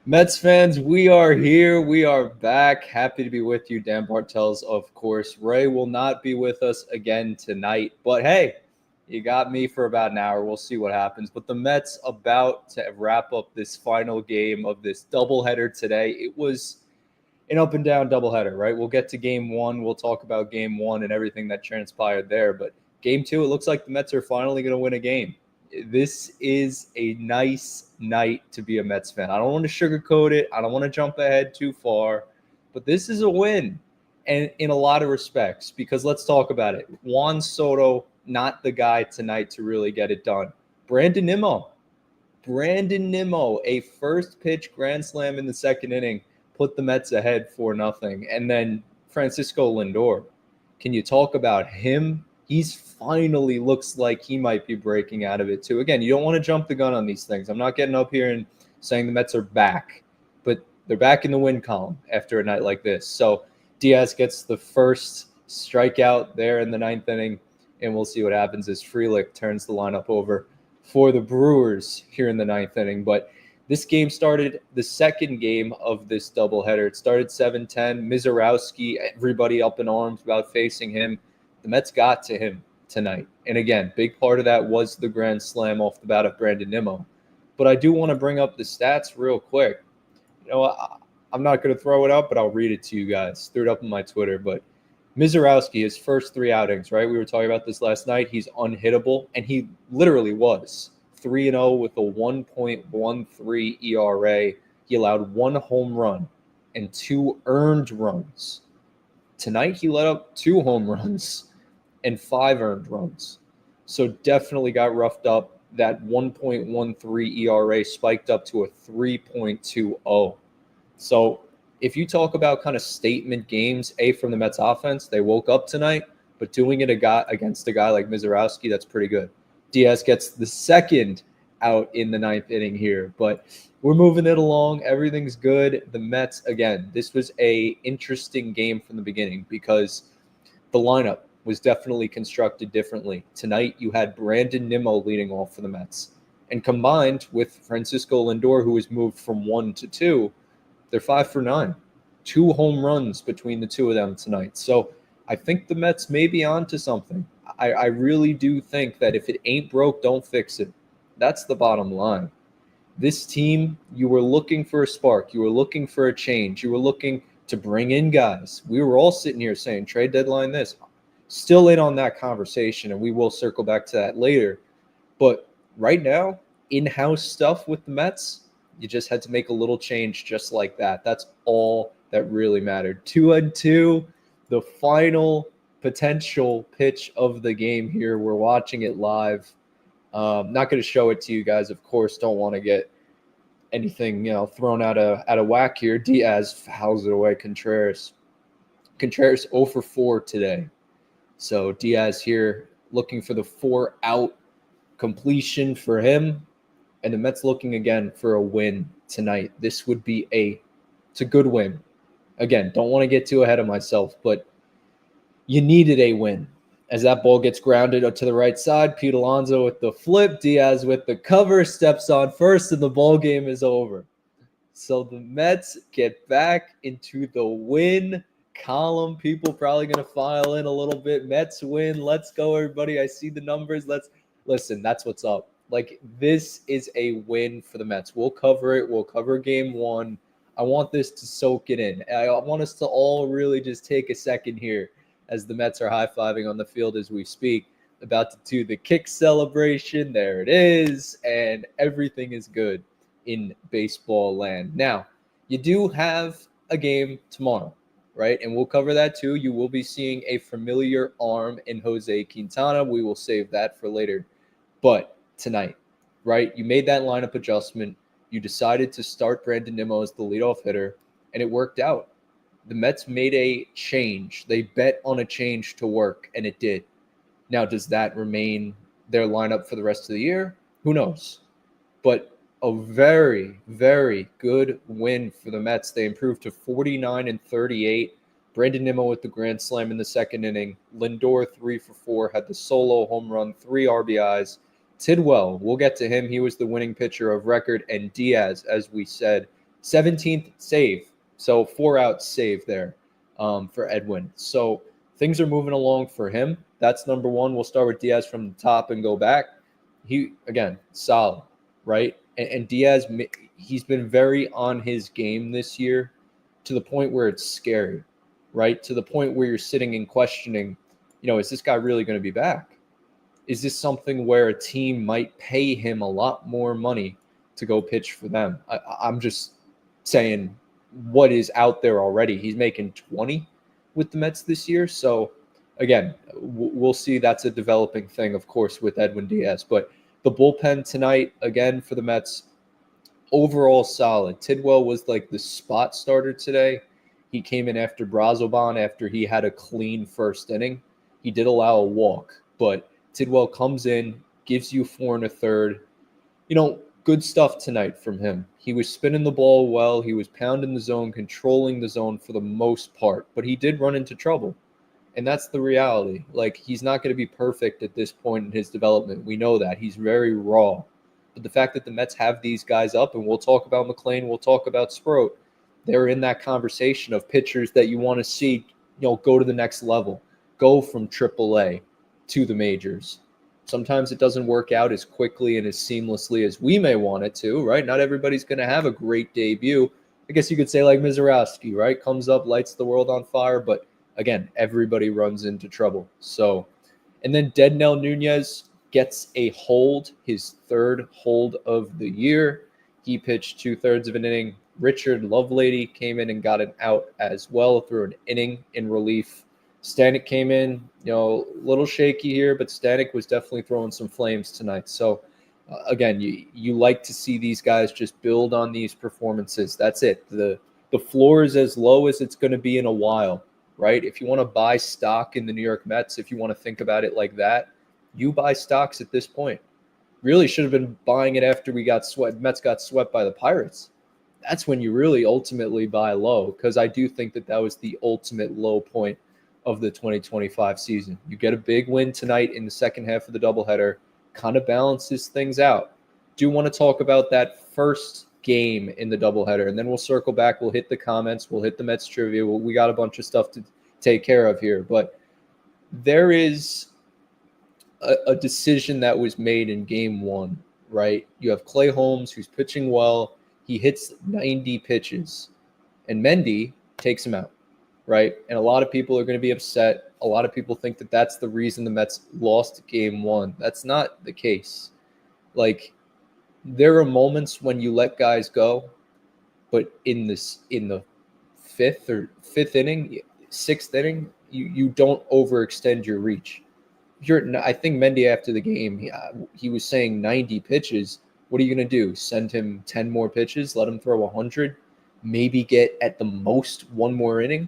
Mets fans, we are here. We are back. Happy to be with you. Dan Bartels, of course. Ray will not be with us again tonight. But hey, you got me for about an hour. We'll see what happens. But the Mets about to wrap up this final game of this doubleheader today. It was an up and down doubleheader, right? We'll get to game one. We'll talk about game one and everything that transpired there. But game two, it looks like the Mets are finally going to win a game. This is a nice night to be a Mets fan. I don't want to sugarcoat it. I don't want to jump ahead too far, but this is a win, and in a lot of respects, because let's talk about it. Juan Soto, not the guy tonight to really get it done. Brandon Nimmo, a first pitch grand slam in the second inning, put the Mets ahead 4-0. And then Francisco Lindor. Can you talk about him? He's finally looks like he might be breaking out of it too. Again, you don't want to jump the gun on these things. I'm not getting up here and saying the Mets are back, but they're back in the win column after a night like this. So Diaz gets the first strikeout there in the ninth inning, and we'll see what happens as Frelick turns the lineup over for the Brewers here in the ninth inning. But this game started the second game of this doubleheader. It started 7-10. Mizorowski, everybody up in arms about facing him. The Mets got to him tonight. And again, big part of that was the grand slam off the bat of Brandon Nimmo. But I do want to bring up the stats real quick. I'm not going to throw it up, but I'll read it to you guys. Threw it up on my Twitter. But Mizorowski, his first three outings, right? We were talking about this last night. He's unhittable, and he literally was 3-0 with a 1.13 ERA. He allowed one home run and 2 earned runs. Tonight, he let up 2 home runs and 5 earned runs. So definitely got roughed up. That 1.13 ERA spiked up to a 3.20. So if you talk about kind of statement games, from the Mets offense, they woke up tonight, but doing it against a guy like Mizorowski, that's pretty good. Diaz gets the second out in the ninth inning here, but we're moving it along. Everything's good. The Mets, again, this was a interesting game from the beginning because the lineup was definitely constructed differently. Tonight, you had Brandon Nimmo leading off for the Mets. And combined with Francisco Lindor, who was moved from 1 to 2, they're 5 for 9. 2 home runs between the two of them tonight. So I think the Mets may be on to something. I really do think that if it ain't broke, don't fix it. That's the bottom line. This team, you were looking for a spark. You were looking for a change. You were looking to bring in guys. We were all sitting here saying trade deadline this. Still in on that conversation, and we will circle back to that later. But right now, in-house stuff with the Mets, you just had to make a little change just like that. That's all that really mattered. 2-2, the final potential pitch of the game here. We're watching it live. Not going to show it to you guys, of course. Don't want to get anything thrown out of whack here. Diaz fouls it away. Contreras 0 for 4 today. So Diaz here looking for the 4-out completion for him. And the Mets looking again for a win tonight. This would be it's a good win. Again, don't want to get too ahead of myself, but you needed a win. As that ball gets grounded up to the right side, Pete Alonso with the flip, Diaz with the cover, steps on first, and the ball game is over. So the Mets get back into the win column. People probably going to file in a little bit. Mets win. Let's go, everybody. I see the numbers. Listen, that's what's up. Like, this is a win for the Mets. We'll cover it. We'll cover game one. I want this to soak it in. I want us to all really just take a second here as the Mets are high-fiving on the field as we speak, about to do the kick celebration. There it is, and everything is good in baseball land. Now, you do have a game tomorrow, right? And we'll cover that too. You will be seeing a familiar arm in Jose Quintana. We will save that for later. But tonight, right, you made that lineup adjustment. You decided to start Brandon Nimmo as the leadoff hitter, and it worked out. The Mets made a change. They bet on a change to work, and it did. Now, does that remain their lineup for the rest of the year? Who knows? But a very, very good win for the Mets. They improved to 49-38. Brandon Nimmo with the grand slam in the second inning. Lindor 3 for 4, had the solo home run, 3 RBIs. Tidwell, we'll get to him. He was the winning pitcher of record. And Diaz, as we said, 17th save. So 4 outs save there for Edwin. So things are moving along for him. That's number one. We'll start with Diaz from the top and go back. He, again, solid, right? And Diaz, he's been very on his game this year to the point where it's scary, right? To the point where you're sitting and questioning, is this guy really going to be back? Is this something where a team might pay him a lot more money to go pitch for them? I'm just saying what is out there already. He's making 20 with the Mets this year. So, again, we'll see. That's a developing thing, of course, with Edwin Diaz. But the bullpen tonight, again, for the Mets, overall solid. Tidwell was like the spot starter today. He came in after Brazoban after he had a clean first inning. He did allow a walk, but Tidwell comes in, gives you 4 1/3. Good stuff tonight from him. He was spinning the ball well. He was pounding the zone, controlling the zone for the most part, but he did run into trouble. And that's the reality. Like, he's not going to be perfect at this point in his development. We know that. He's very raw. But the fact that the Mets have these guys up, and we'll talk about McLean, we'll talk about Sproat, they're in that conversation of pitchers that you want to see, go to the next level, go from AAA to the majors. Sometimes it doesn't work out as quickly and as seamlessly as we may want it to, right? Not everybody's going to have a great debut. I guess you could say like Mizorowski, right? Comes up, lights the world on fire, but again, everybody runs into trouble. So, and then Dednell Nunez gets a hold, his 3rd hold of the year. He pitched 2/3 of an inning. Richard Lovelady came in and got an out as well through an inning in relief. Stanek came in, a little shaky here, but Stanek was definitely throwing some flames tonight. So, again, you like to see these guys just build on these performances. That's it. The floor is as low as it's going to be in a while, right? If you want to buy stock in the New York Mets, if you want to think about it like that, you buy stocks at this point. Really should have been buying it after Mets got swept by the Pirates. That's when you really ultimately buy low, because I do think that was the ultimate low point of the 2025 season. You get a big win tonight in the second half of the doubleheader, kind of balances things out. Do want to talk about that first game in the doubleheader, and then we'll circle back. We'll hit the comments. We'll hit the Mets trivia. We got a bunch of stuff to take care of here, but there is a decision that was made in game 1, right? You have Clay Holmes, who's pitching well. He hits 90 pitches, and Mendy takes him out, right? And a lot of people are going to be upset. A lot of people think that that's the reason the Mets lost game 1. That's not the case. Like, there are moments when you let guys go, but in the 5th inning, 6th inning, you don't overextend your reach. I think Mendy after the game, he was saying 90 pitches. What are you going to do? Send him 10 more pitches, let him throw 100, maybe get at the most 1 more inning?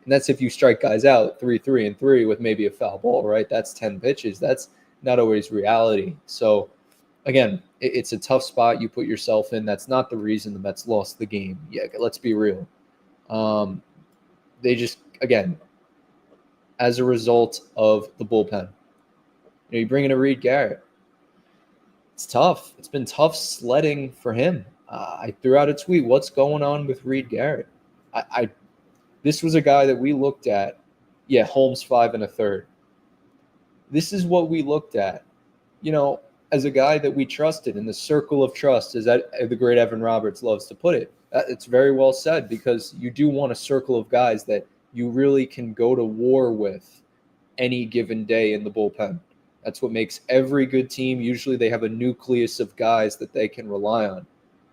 And that's if you strike guys out 3-3 with maybe a foul ball, right? That's 10 pitches. That's not always reality. So, again, it's a tough spot you put yourself in. That's not the reason the Mets lost the game. Yeah, let's be real. They just, again, as a result of the bullpen. You bring in a Reed Garrett. It's tough. It's been tough sledding for him. I threw out a tweet. What's going on with Reed Garrett? This was a guy that we looked at. Yeah, Holmes 5 1/3. This is what we looked at. As a guy that we trusted in the circle of trust, as that the great Evan Roberts loves to put it. It's very well said, because you do want a circle of guys that you really can go to war with any given day in the bullpen. That's what makes every good team. Usually they have a nucleus of guys that they can rely on.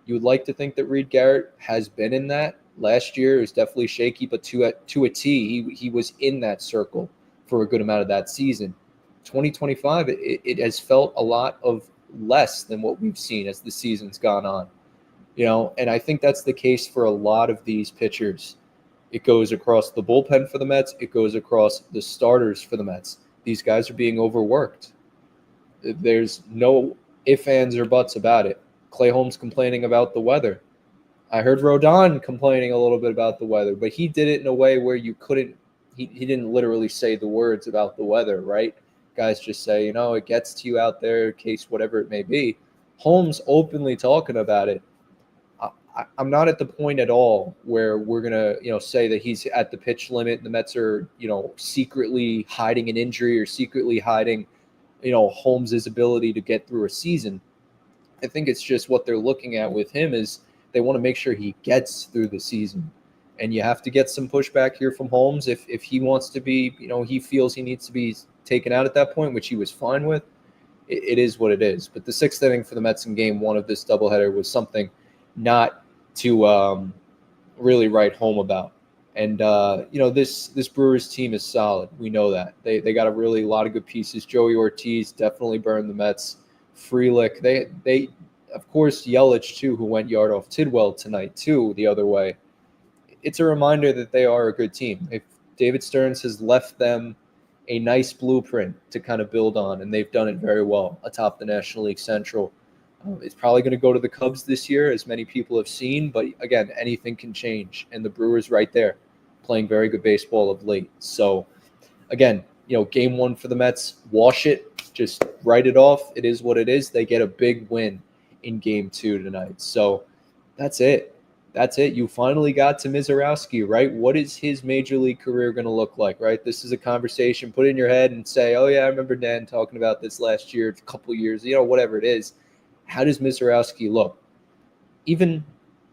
You would like to think that Reed Garrett has been in that. Last year it was definitely shaky, but to a T, he was in that circle for a good amount of that season. 2025, it has felt a lot of less than what we've seen as the season's gone on. And I think that's the case for a lot of these pitchers. It goes across the bullpen for the Mets. It goes across the starters for the Mets. These guys are being overworked. There's no ifs, ands, or buts about it. Clay Holmes complaining about the weather. I heard Rodon complaining a little bit about the weather, but he did it in a way where you couldn't – he didn't literally say the words about the weather, right? Guys just say, it gets to you out there, case whatever it may be. Holmes openly talking about it. I'm not at the point at all where we're going to, say that he's at the pitch limit and the Mets are, secretly hiding an injury or secretly hiding, Holmes's ability to get through a season. I think it's just what they're looking at with him is they want to make sure he gets through the season. And you have to get some pushback here from Holmes if he wants to be, he feels he needs to be taken out at that point, which he was fine with. It is what it is. But the sixth inning for the Mets in game one of this doubleheader was something not to really write home about. And, this Brewers team is solid. We know that. They got a lot of good pieces. Joey Ortiz definitely burned the Mets. Frelick. They of course, Yelich, too, who went yard off Tidwell tonight, too, the other way. It's a reminder that they are a good team. If David Stearns has left them a nice blueprint to kind of build on, and they've done it very well atop the National League Central. It's probably going to go to the Cubs this year, as many people have seen. But, again, anything can change. And the Brewers right there playing very good baseball of late. So, again, game one for the Mets, wash it. Just write it off. It is what it is. They get a big win in game two tonight. So that's it. That's it. You finally got to Mizorowski, right? What is his major league career going to look like, right? This is a conversation. Put it in your head and say, oh, yeah, I remember Dan talking about this last year, a couple years, whatever it is. How does Mizorowski look? Even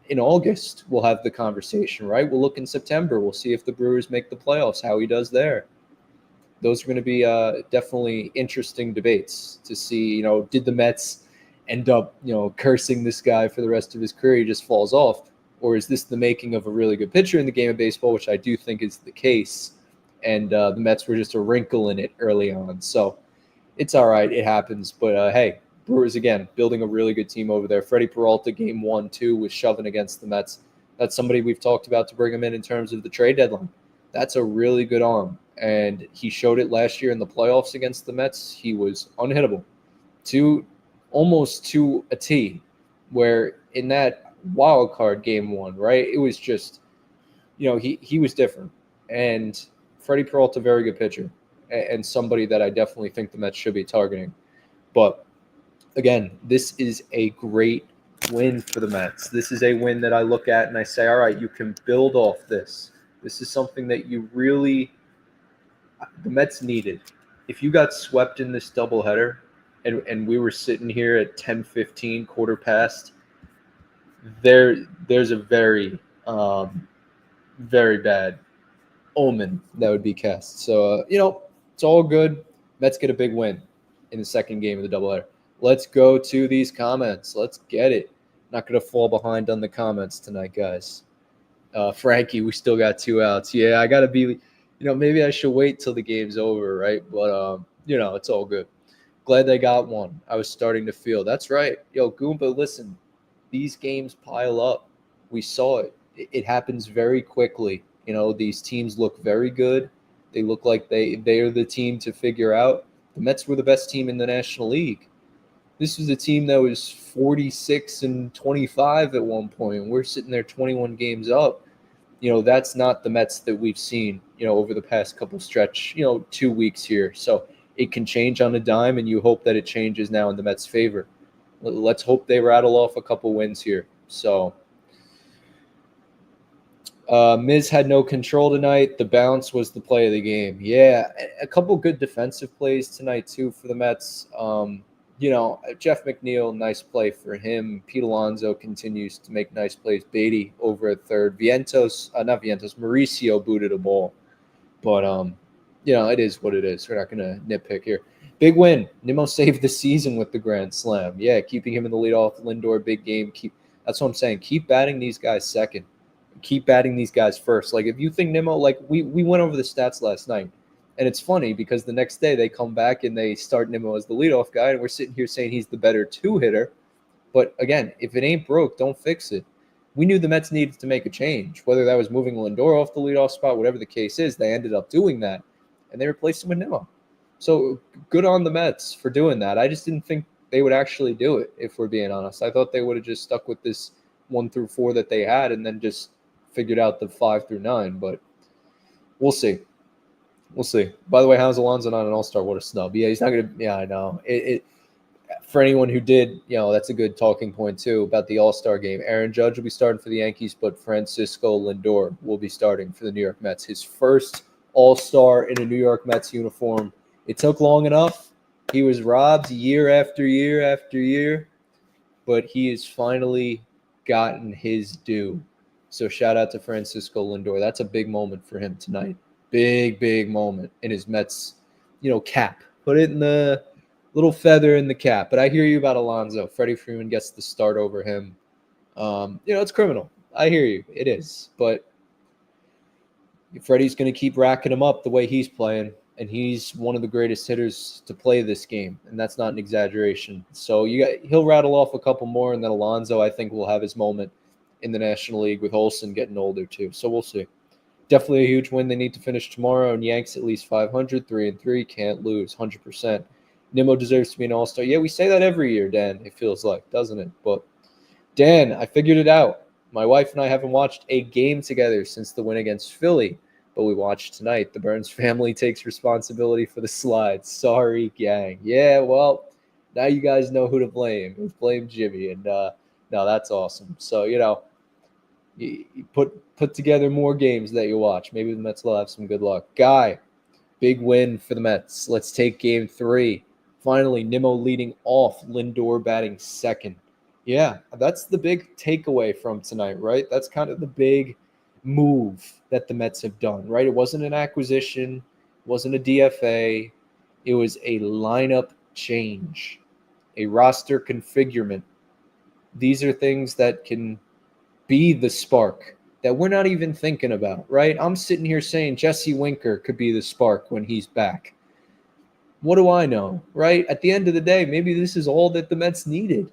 in August, we'll have the conversation, right? We'll look in September. We'll see if the Brewers make the playoffs, how he does there. Those are going to be definitely interesting debates to see, did the Mets end up, cursing this guy for the rest of his career? He just falls off. Or is this the making of a really good pitcher in the game of baseball, which I do think is the case. And the Mets were just a wrinkle in it early on. So it's all right. It happens. But, hey, Brewers, again, building a really good team over there. Freddie Peralta, game 1-2, was shoving against the Mets. That's somebody we've talked about to bring him in terms of the trade deadline. That's a really good arm. And he showed it last year in the playoffs against the Mets. He was unhittable almost to a T, where in that wild card game one, right, it was just, he was different. And Freddie Peralta, very good pitcher and somebody that I definitely think the Mets should be targeting. But, again, this is a great win for the Mets. This is a win that I look at and I say, all right, you can build off this. This is something that you really – the Mets needed. If you got swept in this doubleheader and we were sitting here at 10:15, quarter past, there's a very, very bad omen that would be cast. So, it's all good. Mets get a big win in the second game of the doubleheader. Let's go to these comments. Let's get it. Not going to fall behind on the comments tonight, guys. Frankie, we still got 2 outs. Yeah, I got to be – maybe I should wait till the game's over, right? But, it's all good. Glad they got one. I was starting to feel. That's right. Yo, Goomba, listen, these games pile up. We saw it. It happens very quickly. These teams look very good. They look like they are the team to figure out. The Mets were the best team in the National League. This was a team that was 46-25 at one point. We're sitting there 21 games up. That's not the Mets that we've seen, over the past couple stretch, 2 weeks here. So it can change on a dime, and you hope that it changes now in the Mets' favor. Let's hope they rattle off a couple wins here. So Miz had no control tonight. The bounce was the play of the game. Yeah, a couple good defensive plays tonight, too, for the Mets. Jeff McNeil, nice play for him. Pete Alonso continues to make nice plays. Beatty over at third. Mauricio booted a ball. But, it is what it is. We're not going to nitpick here. Big win. Nimmo saved the season with the grand slam. Yeah, keeping him in the leadoff. Lindor, big game. That's what I'm saying. Keep batting these guys second. Keep batting these guys first. Like, if you think Nimmo, like, we went over the stats last night. And it's funny because the next day they come back and they start Nimmo as the leadoff guy, and we're sitting here saying he's the better two-hitter. But, again, if it ain't broke, don't fix it. We knew the Mets needed to make a change, whether that was moving Lindor off the leadoff spot, whatever the case is. They ended up doing that, and they replaced him with Nimmo. So good on the Mets for doing that. I just didn't think they would actually do it, if we're being honest. I thought they would have just stuck with this 1 through 4 that they had and then just figured out the 5 through 9. But we'll see. We'll see. By the way, how's Alonso not an all-star? What a snub. Yeah, he's not going to – yeah, I know. for anyone who did, that's a good talking point too about the All-Star game. Aaron Judge will be starting for the Yankees, but Francisco Lindor will be starting for the New York Mets. His first All-Star in a New York Mets uniform. It took long enough. He was robbed year after year after year, but he has finally gotten his due. So shout out to Francisco Lindor. That's a big moment for him tonight. Big, big moment in his Mets, cap. Put it in the little feather in the cap. But I hear you about Alonso. Freddie Freeman gets the start over him. It's criminal. I hear you. It is. But Freddie's going to keep racking him up the way he's playing. And he's one of the greatest hitters to play this game. And that's not an exaggeration. So he'll rattle off a couple more. And then Alonso, I think, will have his moment in the National League with Olsen getting older too. So we'll see. Definitely a huge win. They need to finish tomorrow. And Yanks at least 500, 3-3. Can't lose, 100%. Nimmo deserves to be an all-star. Yeah, we say that every year, Dan, it feels like, doesn't it? But, Dan, I figured it out. My wife and I haven't watched a game together since the win against Philly, but we watched tonight. The Burns family takes responsibility for the slides. Sorry, gang. Yeah, well, now you guys know who to blame. It was blame Jimmy, and no, that's awesome. So, you put together more games that you watch. Maybe the Mets will have some good luck. Guy, big win for the Mets. Let's take game 3. Finally, Nimmo leading off, Lindor batting second. Yeah, that's the big takeaway from tonight, right? That's kind of the big move that the Mets have done, right? It wasn't an acquisition, it wasn't a DFA. It was a lineup change, a roster configurement. These are things that can be the spark that we're not even thinking about, right? I'm sitting here saying Jesse Winker could be the spark when he's back. What do I know, right? At the end of the day, maybe this is all that the Mets needed.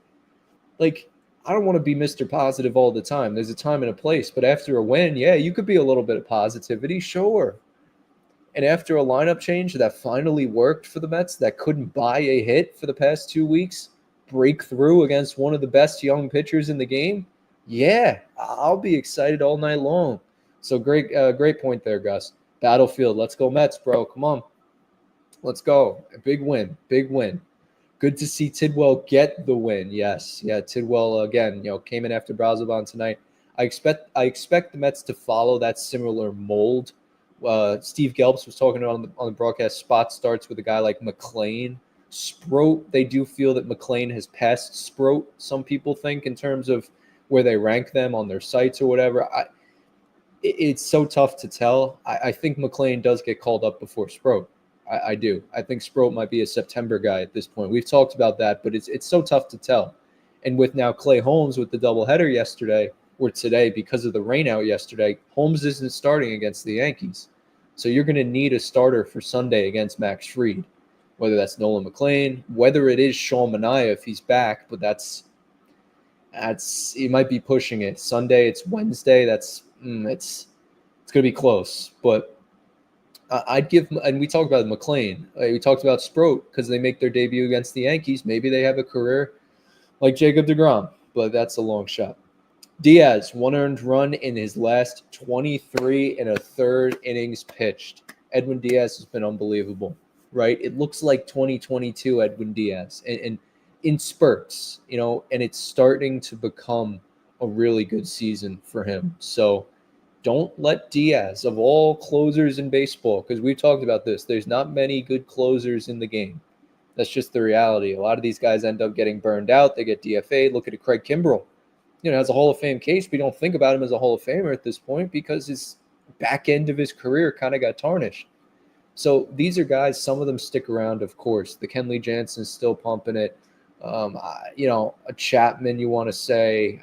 Like, I don't want to be Mr. Positive all the time. There's a time and a place. But after a win, yeah, you could be a little bit of positivity, sure. And after a lineup change that finally worked for the Mets, that couldn't buy a hit for the past 2 weeks, break through against one of the best young pitchers in the game, yeah, I'll be excited all night long. So great point there, Gus. Battlefield, let's go Mets, bro. Come on. Let's go. A big win. Big win. Good to see Tidwell get the win. Yes. Yeah, Tidwell, again, came in after Brazoban tonight. I expect the Mets to follow that similar mold. Steve Gelbs was talking on the broadcast. Spot starts with a guy like McClain. Sproat, they do feel that McClain has passed Sproat, some people think, in terms of where they rank them on their sites or whatever. It's so tough to tell. I think McClain does get called up before Sproat. I do. I think Sproat might be a September guy at this point. We've talked about that, but it's so tough to tell. And with now Clay Holmes with the doubleheader yesterday or today because of the rain out yesterday, Holmes isn't starting against the Yankees. So you're going to need a starter for Sunday against Max Fried, whether that's Nolan McClain, whether it is Sean Manaea if he's back, but that's he might be pushing it. Sunday, it's Wednesday. It's going to be close, but I'd give, and we talked about McClain. We talked about Sproat because they make their debut against the Yankees. Maybe they have a career like Jacob deGrom, but that's a long shot. Diaz, 1 earned run in his last 23 and a third innings pitched. Edwin Diaz has been unbelievable, right? It looks like 2022 Edwin Diaz, and in spurts, and it's starting to become a really good season for him. So don't let Diaz, of all closers in baseball, because we've talked about this, there's not many good closers in the game. That's just the reality. A lot of these guys end up getting burned out. They get DFA'd. Look at Craig Kimbrell. Has a Hall of Fame case. We don't think about him as a Hall of Famer at this point because his back end of his career kind of got tarnished. So these are guys, some of them stick around, of course. The Kenley Jansen's still pumping it. A Chapman, you want to say.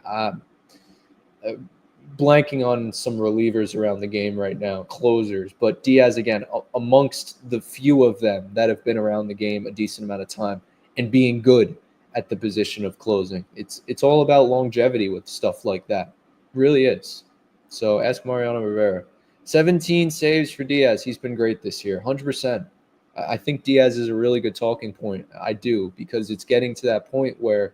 Blanking on some relievers around the game right now, closers. But Diaz, again, amongst the few of them that have been around the game a decent amount of time and being good at the position of closing. It's all about longevity with stuff like that. It really is. So ask Mariano Rivera. 17 saves for Diaz. He's been great this year, 100%. I think Diaz is a really good talking point. I do, because it's getting to that point where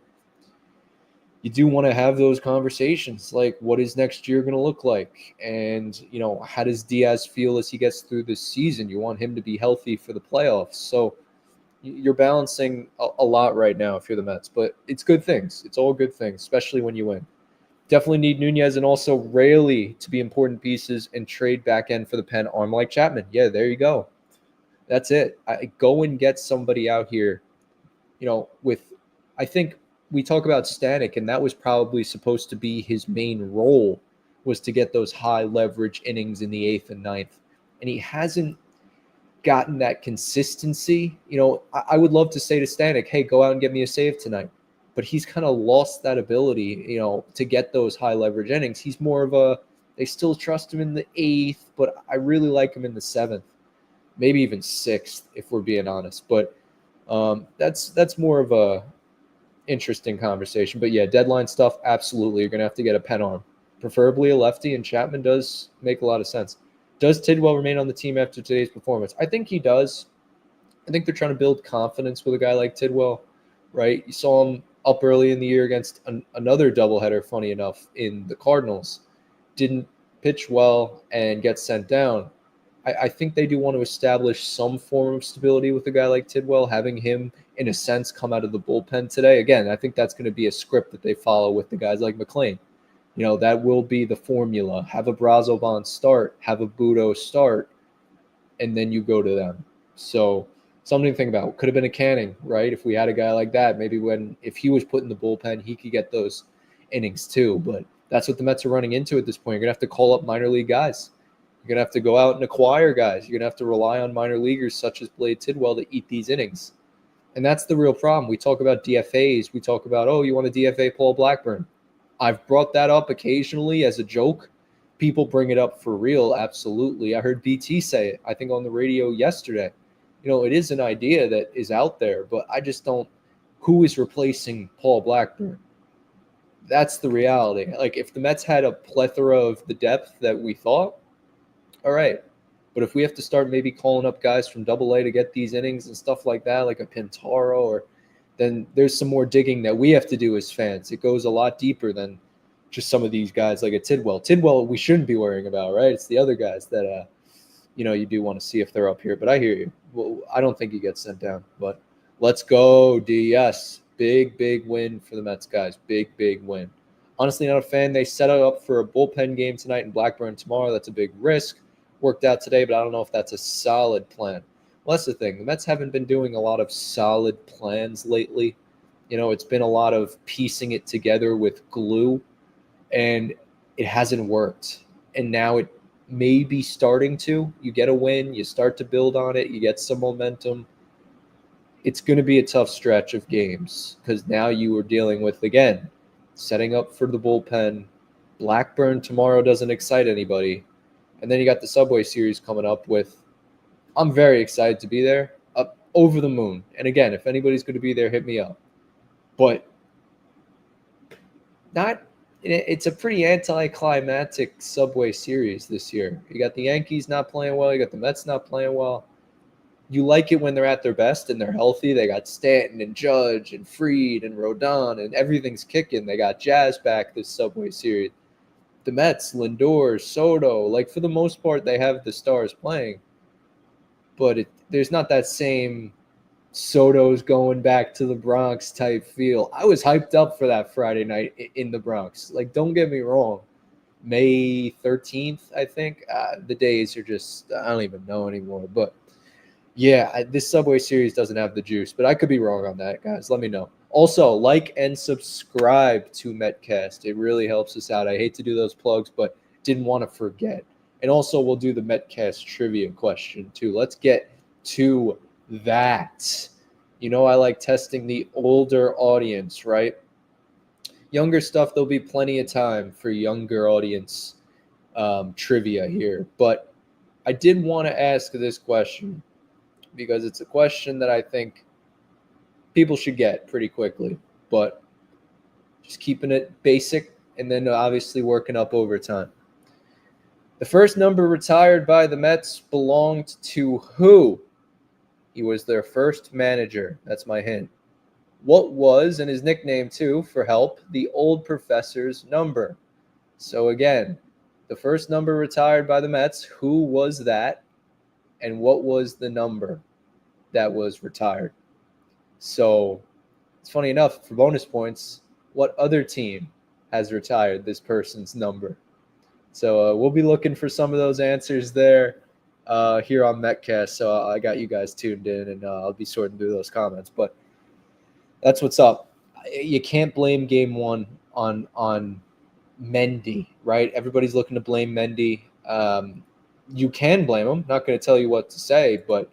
you do want to have those conversations, like what is next year going to look like? And, how does Diaz feel as he gets through this season? You want him to be healthy for the playoffs. So You're balancing a lot right now if you're the Mets, but it's good things. It's all good things, especially when you win. Definitely need Nunez and also Raley to be important pieces and trade back end for the pen arm like Chapman. Yeah, there you go. That's it. Go and get somebody out here, with, I think we talk about Stanek, and that was probably supposed to be his main role, was to get those high leverage innings in the 8th and ninth. And he hasn't gotten that consistency. I would love to say to Stanek, hey, go out and get me a save tonight. But he's kind of lost that ability, to get those high leverage innings. He's more of they still trust him in the 8th, but I really like him in the 7th, maybe even 6th, if we're being honest. But that's more of a interesting conversation. But yeah, deadline stuff, absolutely. You're going to have to get a pen arm, preferably a lefty, and Chapman does make a lot of sense. Does Tidwell remain on the team after today's performance? I think he does. I think they're trying to build confidence with a guy like Tidwell, right? You saw him up early in the year against another doubleheader, funny enough, in the Cardinals. Didn't pitch well and get sent down. I think they do want to establish some form of stability with a guy like Tidwell, having him, in a sense, come out of the bullpen today. Again, I think that's going to be a script that they follow with the guys like McClain. That will be the formula. Have a Brazoban start, have a Budo start, and then you go to them. So something to think about. Could have been a Canning, right? If we had a guy like that, maybe if he was put in the bullpen, he could get those innings too. But that's what the Mets are running into at this point. You're going to have to call up minor league guys. You're going to have to go out and acquire guys. You're going to have to rely on minor leaguers such as Blade Tidwell to eat these innings. And that's the real problem. We talk about DFAs. We talk about, you want to DFA Paul Blackburn. I've brought that up occasionally as a joke. People bring it up for real, absolutely. I heard BT say it, I think, on the radio yesterday. It is an idea that is out there, but I just don't – who is replacing Paul Blackburn? That's the reality. Like, if the Mets had a plethora of the depth that we thought, all right. But if we have to start maybe calling up guys from AA to get these innings and stuff like that, like a Pintaro, then there's some more digging that we have to do as fans. It goes a lot deeper than just some of these guys like a Tidwell. Tidwell, we shouldn't be worrying about, right? It's the other guys that, you do want to see if they're up here. But I hear you. Well, I don't think he gets sent down. But let's go, DS. Big, big win for the Mets, guys. Big, big win. Honestly, not a fan. They set it up for a bullpen game tonight in Blackburn tomorrow. That's a big risk. Worked out today, but I don't know if that's a solid plan. Well, that's the thing. The Mets haven't been doing a lot of solid plans lately. It's been a lot of piecing it together with glue, and it hasn't worked. And now it may be starting to. You get a win, you start to build on it, you get some momentum. It's going to be a tough stretch of games because now you are dealing with, again, setting up for the bullpen. Blackburn tomorrow doesn't excite anybody. And then you got the Subway Series coming up with, I'm very excited to be there, up over the moon. And again, if anybody's going to be there, hit me up. But it's a pretty anticlimactic Subway Series this year. You got the Yankees not playing well. You got the Mets not playing well. You like it when they're at their best and they're healthy. They got Stanton and Judge and Fried and Rodon and everything's kicking. They got Jazz back this Subway Series. The Mets, Lindor, Soto, like for the most part, they have the stars playing. But there's not that same Soto's going back to the Bronx type feel. I was hyped up for that Friday night in the Bronx. Like, don't get me wrong. May 13th, I think. The days are just, I don't even know anymore. But, yeah, this Subway Series doesn't have the juice. But I could be wrong on that, guys. Let me know. Also, like and subscribe to Metcast. It really helps us out. I hate to do those plugs, but didn't want to forget. And also, we'll do the Metcast trivia question, too. Let's get to that. I like testing the older audience, right? Younger stuff, there'll be plenty of time for younger audience trivia here. But I did want to ask this question because it's a question that I think people should get pretty quickly, but just keeping it basic and then obviously working up over time. The first number retired by the Mets belonged to who? He was their first manager. That's my hint. What was, and his nickname too, for help, the old professor's number? So again, the first number retired by the Mets, who was that? And what was the number that was retired? So it's funny enough, for bonus points, what other team has retired this person's number? So we'll be looking for some of those answers there here on Metcast. So I got you guys tuned in, and I'll be sorting through those comments. But that's what's up. You can't blame game one on Mendy, right? Everybody's looking to blame Mendy. You can blame him. Not going to tell you what to say, but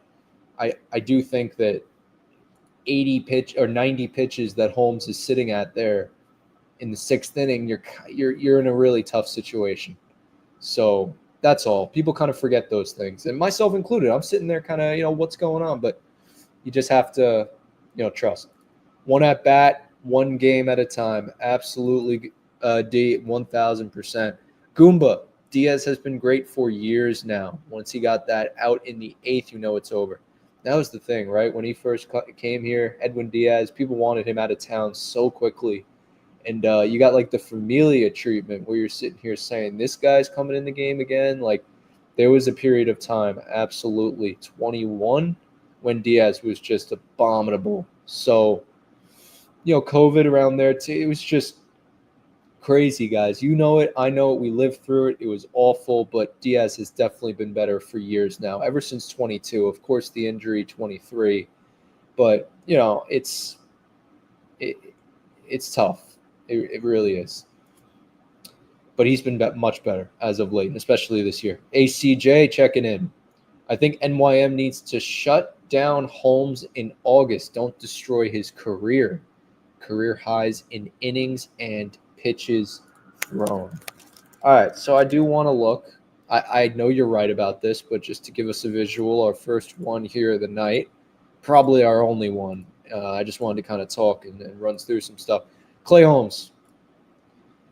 I do think that 90 pitches that Holmes is sitting at there in the sixth inning, you're in a really tough situation. So that's all. People kind of forget those things, and myself included. I'm sitting there kind of, what's going on, but you just have to, trust. One at bat, one game at a time. Absolutely, D, 1,000%. Goomba, Diaz has been great for years now. Once he got that out in the eighth, it's over. That was the thing, right? When he first came here, Edwin Diaz, people wanted him out of town so quickly. And you got like the Familia treatment where you're sitting here saying, this guy's coming in the game again. Like, there was a period of time, absolutely, 21, when Diaz was just abominable. So, COVID around there too, it was just crazy, guys. You know it. I know it. We lived through it. It was awful, but Diaz has definitely been better for years now, ever since 22. Of course, the injury, 23. But, it's tough. It really is. But he's been much better as of late, especially this year. ACJ checking in. I think NYM needs to shut down Holmes in August. Don't destroy his career. Career highs in innings and pitches thrown. All right, so I do want to look. I know you're right about this, but just to give us a visual, our first one here of the night, probably our only one. I just wanted to kind of talk and run through some stuff. Clay Holmes,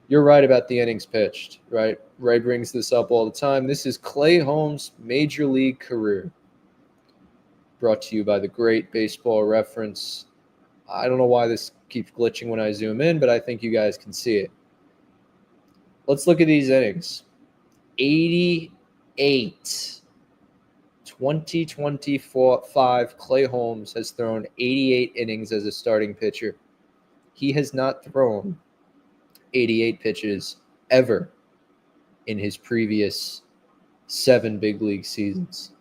you're right about the innings pitched, right? Ray brings this up all the time. This is Clay Holmes' major league career. Brought to you by the great Baseball Reference. I don't know why this keeps glitching when I zoom in, but I think you guys can see it. Let's look at these innings. 88. 2025, Clay Holmes has thrown 88 innings as a starting pitcher. He has not thrown 88 pitches ever in his previous 7 big league seasons,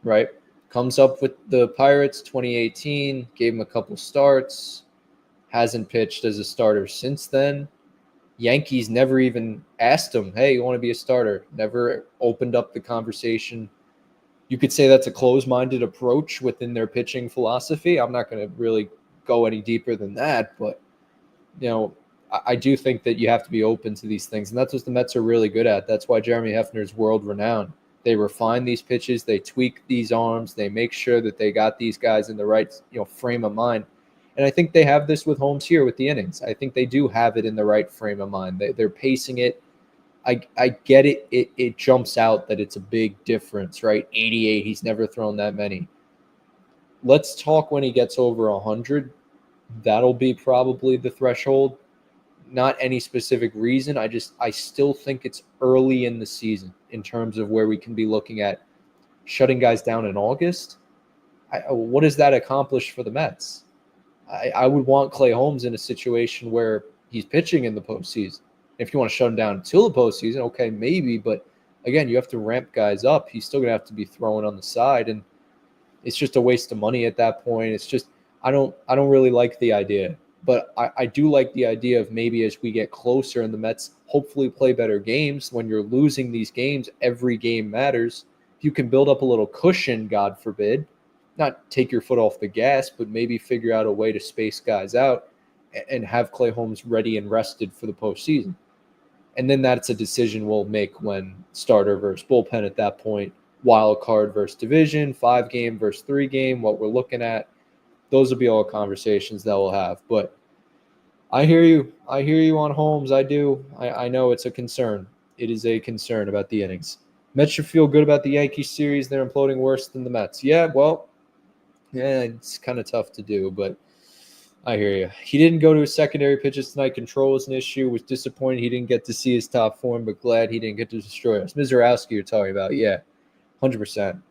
right? Comes up with the Pirates 2018, gave him a couple starts, hasn't pitched as a starter since then. Yankees never even asked him, hey, you want to be a starter? Never opened up the conversation. You could say that's a closed-minded approach within their pitching philosophy. I'm not going to really go any deeper than that, but I do think that you have to be open to these things, and that's what the Mets are really good at. That's why Jeremy Hefner is world-renowned. They refine these pitches, they tweak these arms, they make sure that they got these guys in the right frame of mind. And I think they have this with Holmes here with the innings. I think they do have it in the right frame of mind. They're pacing it. I get it. It jumps out that it's a big difference, right? 88, he's never thrown that many. Let's talk when he gets over 100. That'll be probably the threshold. Not any specific reason. I still think it's early in the season in terms of where we can be looking at shutting guys down in August. What does that accomplish for the Mets? I would want Clay Holmes in a situation where he's pitching in the postseason. If you want to shut him down until the postseason, okay, maybe. But again, you have to ramp guys up. He's still going to have to be throwing on the side, and it's just a waste of money at that point. It's just I don't really like the idea. But I do like the idea of maybe as we get closer and the Mets hopefully play better games, when you're losing these games, every game matters. If you can build up a little cushion, God forbid, not take your foot off the gas, but maybe figure out a way to space guys out and have Clay Holmes ready and rested for the postseason. And then that's a decision we'll make when starter versus bullpen at that point, wild card versus division, 5-game versus 3-game, what we're looking at. Those will be all conversations that we'll have. But I hear you. I hear you on Holmes. I do. I know it's a concern. It is a concern about the innings. Mets should feel good about the Yankees series. They're imploding worse than the Mets. Yeah, it's kind of tough to do, but I hear you. He didn't go to his secondary pitches tonight. Control is an issue. Was disappointed he didn't get to see his top form, but glad he didn't get to destroy us. Mizorowski you're talking about. Yeah, 100%.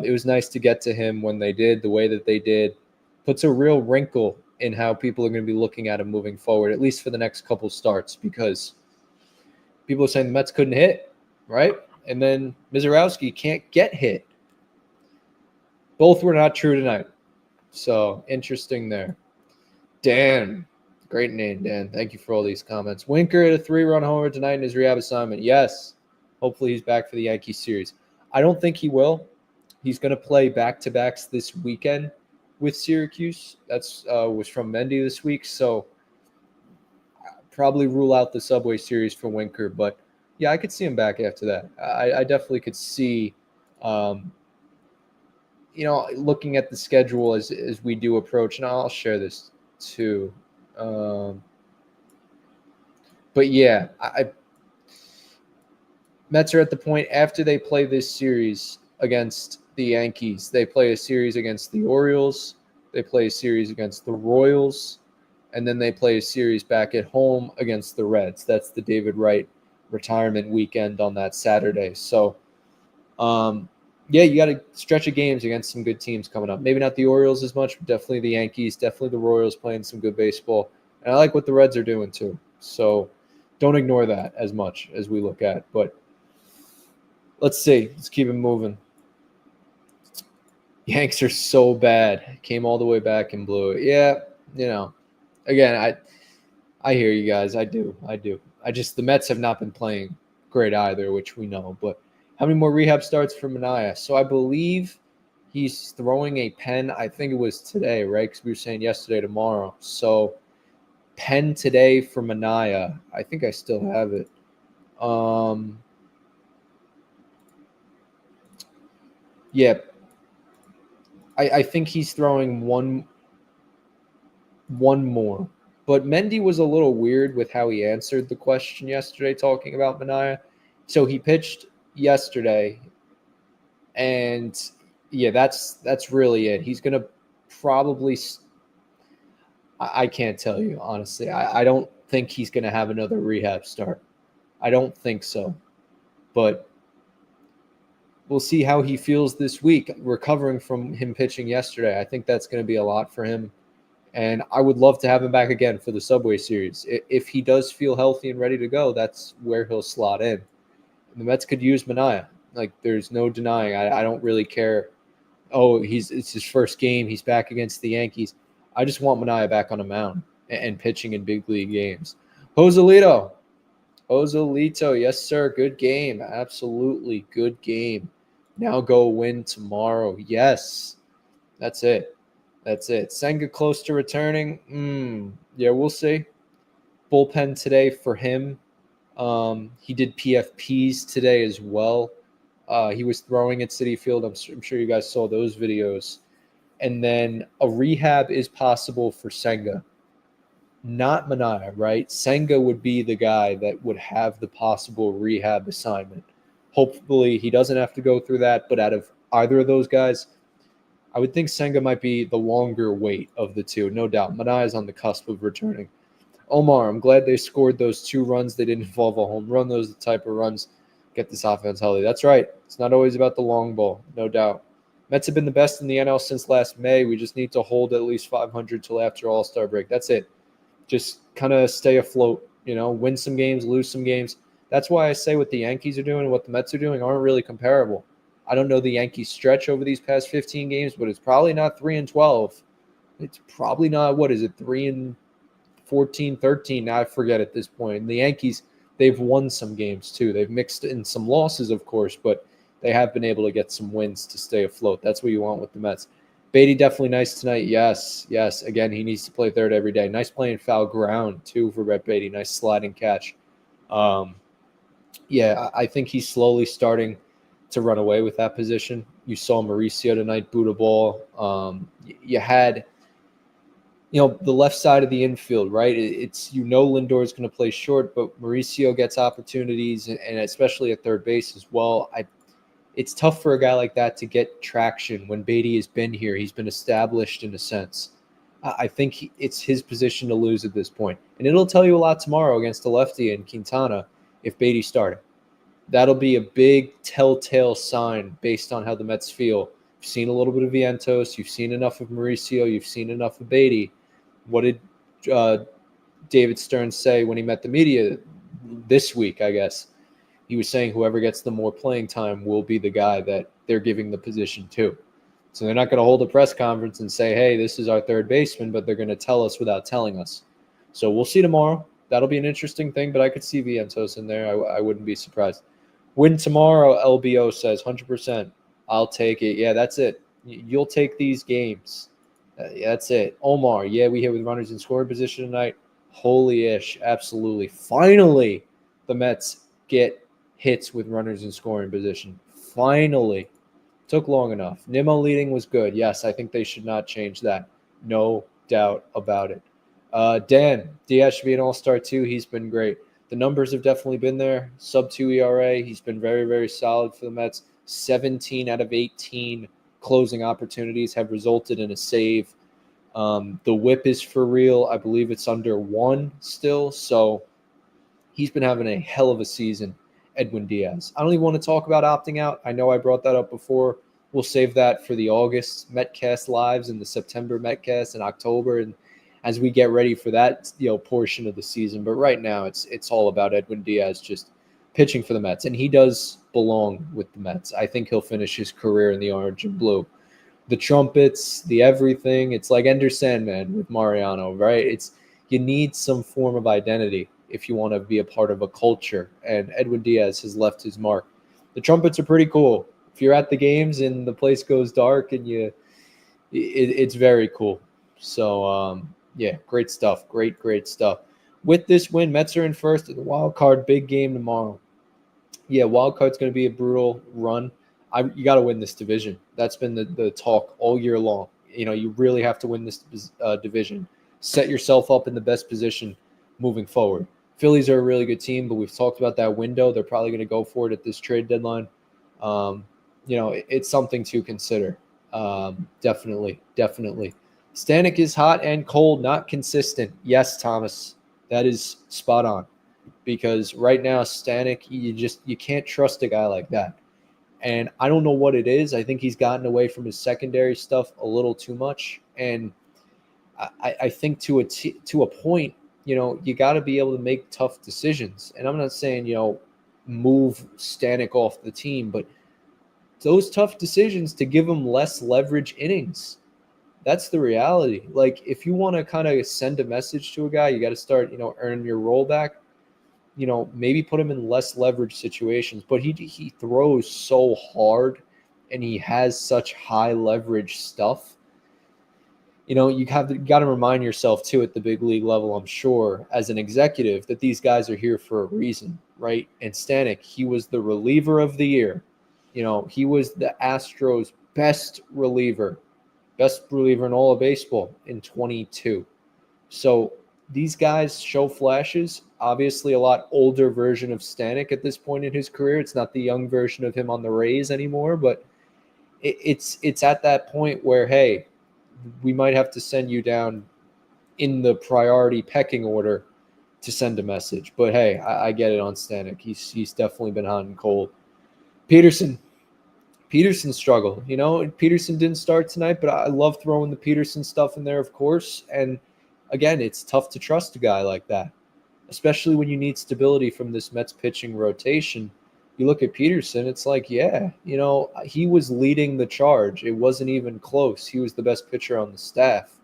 It was nice to get to him when they did, the way that they did. puts a real wrinkle in how people are going to be looking at him moving forward, at least for the next couple starts, because people are saying the Mets couldn't hit, right? And then Mizorowski can't get hit. Both were not true tonight. So interesting there. Dan, great name, Dan. Thank you for all these comments. Winker hit a 3-run homer tonight in his rehab assignment. Yes. Hopefully he's back for the Yankees series. I don't think he will. He's going to play back-to-backs this weekend with Syracuse. That's was from Mendy this week. So probably rule out the Subway Series for Winker. But, yeah, I could see him back after that. I definitely could see, looking at the schedule as we do approach. And I'll share this too. But, yeah, Mets are at the point after they play this series against the Yankees. They play a series against the Orioles. They play a series against the Royals. And then they play a series back at home against the Reds. That's the David Wright retirement weekend on that Saturday. So, you got a stretch of games against some good teams coming up. Maybe not the Orioles as much, but definitely the Yankees, definitely the Royals playing some good baseball. And I like what the Reds are doing too. So don't ignore that as much as we look at. But let's see. Let's keep it moving. Yanks are so bad. Came all the way back and blew it. Yeah, again, I hear you guys. I do. The Mets have not been playing great either, which we know. But how many more rehab starts for Manaea? So I believe he's throwing a pen. I think it was today, right? Because we were saying yesterday, tomorrow. So pen today for Manaea. I think I still have it. Yeah. I think he's throwing one more. But Mendy was a little weird with how he answered the question yesterday talking about Manaea. So he pitched yesterday, and yeah, that's really it. He's going to probably – I can't tell you, honestly. I don't think he's going to have another rehab start. I don't think so. But we'll see how he feels this week, recovering from him pitching yesterday. I think that's going to be a lot for him. And I would love to have him back again for the Subway Series. If he does feel healthy and ready to go, that's where he'll slot in. The Mets could use Manaea. Like, there's no denying. I don't really care. Oh, it's his first game. He's back against the Yankees. I just want Manaea back on a mound and pitching in big league games. Joselito, yes, sir. Good game. Absolutely good game. Now go win tomorrow. Yes, that's it. Senga close to returning. Yeah, we'll see. Bullpen today for him. He did PFPs today as well. He was throwing at Citi Field. I'm sure you guys saw those videos. And then a rehab is possible for Senga. Not Manaea, right? Senga would be the guy that would have the possible rehab assignment. Hopefully he doesn't have to go through that, but out of either of those guys, I would think Senga might be the longer wait of the two, no doubt. Manaea is on the cusp of returning. Omar, I'm glad they scored those 2 runs. They didn't involve a home run. Those are the type of runs get this offense healthy. That's right. It's not always about the long ball, no doubt. Mets have been the best in the NL since last May. We just need to hold at least 500 till after All-Star break. That's it. Just kind of stay afloat, win some games, lose some games. That's why I say what the Yankees are doing and what the Mets are doing aren't really comparable. I don't know the Yankees stretch over these past 15 games, but it's probably not 3-12. It's probably not, 3-14, 13. I forget at this point. And the Yankees, they've won some games too. They've mixed in some losses, of course, but they have been able to get some wins to stay afloat. That's what you want with the Mets. Beatty definitely nice tonight. Yes. Again, he needs to play third every day. Nice playing foul ground too for Brett Beatty. Nice sliding catch. I think he's slowly starting to run away with that position. You saw Mauricio tonight boot a ball. You had, the left side of the infield, right? It's Lindor is going to play short, but Mauricio gets opportunities, and especially at third base as well. It's tough for a guy like that to get traction when Beatty has been here. He's been established in a sense. I think it's his position to lose at this point. And it'll tell you a lot tomorrow against a lefty and Quintana if Beatty started. That'll be a big telltale sign based on how the Mets feel. If seen a little bit of Vientos. You've seen enough of Mauricio. You've seen enough of Beatty. What did David Stern say when he met the media this week, I guess? He was saying whoever gets the more playing time will be the guy that they're giving the position to. So they're not going to hold a press conference and say, hey, this is our third baseman, but they're going to tell us without telling us. So we'll see tomorrow. That'll be an interesting thing, but I could see Vientos in there. I wouldn't be surprised. Win tomorrow, LBO says, 100%. I'll take it. Yeah, that's it. You'll take these games. Yeah, that's it. Omar, yeah, we hit with runners in scoring position tonight. Holy-ish, absolutely. Finally, the Mets get hits with runners in scoring position. Finally. Took long enough. Nimmo leading was good. Yes, I think they should not change that. No doubt about it. Dan, Diaz should be an all-star too. He's been great. The numbers have definitely been there. Sub-2 ERA. He's been very, very solid for the Mets. 17 out of 18 closing opportunities have resulted in a save. The whip is for real. I believe it's under 1 still. So he's been having a hell of a season, Edwin Diaz. I don't even want to talk about opting out. I know I brought that up before. We'll save that for the August Metcast lives and the September Metcast in October, and as we get ready for that portion of the season. But right now, it's all about Edwin Diaz just pitching for the Mets, and he does belong with the Mets. I think he'll finish his career in the orange and blue. The trumpets, the everything. It's like Ender Sandman with Mariano, right? You need some form of identity if you want to be a part of a culture, and Edwin Diaz has left his mark. The trumpets are pretty cool. If you're at the games and the place goes dark, and it's very cool. So, yeah, great stuff. Great stuff. With this win, Mets are in first in the wild card. Big game tomorrow. Yeah, wild card's going to be a brutal run. You got to win this division. That's been the talk all year long. You really have to win this division. Set yourself up in the best position moving forward. Phillies are a really good team, but we've talked about that window. They're probably going to go for it at this trade deadline. It's something to consider. Definitely. Stanek is hot and cold, not consistent. Yes, Thomas, that is spot on. Because right now, Stanek, you can't trust a guy like that. And I don't know what it is. I think he's gotten away from his secondary stuff a little too much. And I think to a point, you got to be able to make tough decisions. And I'm not saying, move Stanek off the team, but those tough decisions to give him less leverage innings. That's the reality. Like, if you want to kind of send a message to a guy, you got to start, earn your roll back. Maybe put him in less leverage situations. But he throws so hard, and he has such high leverage stuff. You got to remind yourself too at the big league level, I'm sure, as an executive, that these guys are here for a reason, right? And Stanek, he was the reliever of the year. He was the Astros' best reliever in all of baseball in 22. So these guys show flashes. Obviously, a lot older version of Stanek at this point in his career. It's not the young version of him on the Rays anymore, but it's at that point where, hey, we might have to send you down in the priority pecking order to send a message. But hey, I get it on Stanek. He's definitely been hot and cold. Peterson struggled. Peterson didn't start tonight, but I love throwing the Peterson stuff in there, of course. And again, it's tough to trust a guy like that, especially when you need stability from this Mets pitching rotation. You look at Peterson, it's like, yeah, he was leading the charge. It wasn't even close. He was the best pitcher on the staff.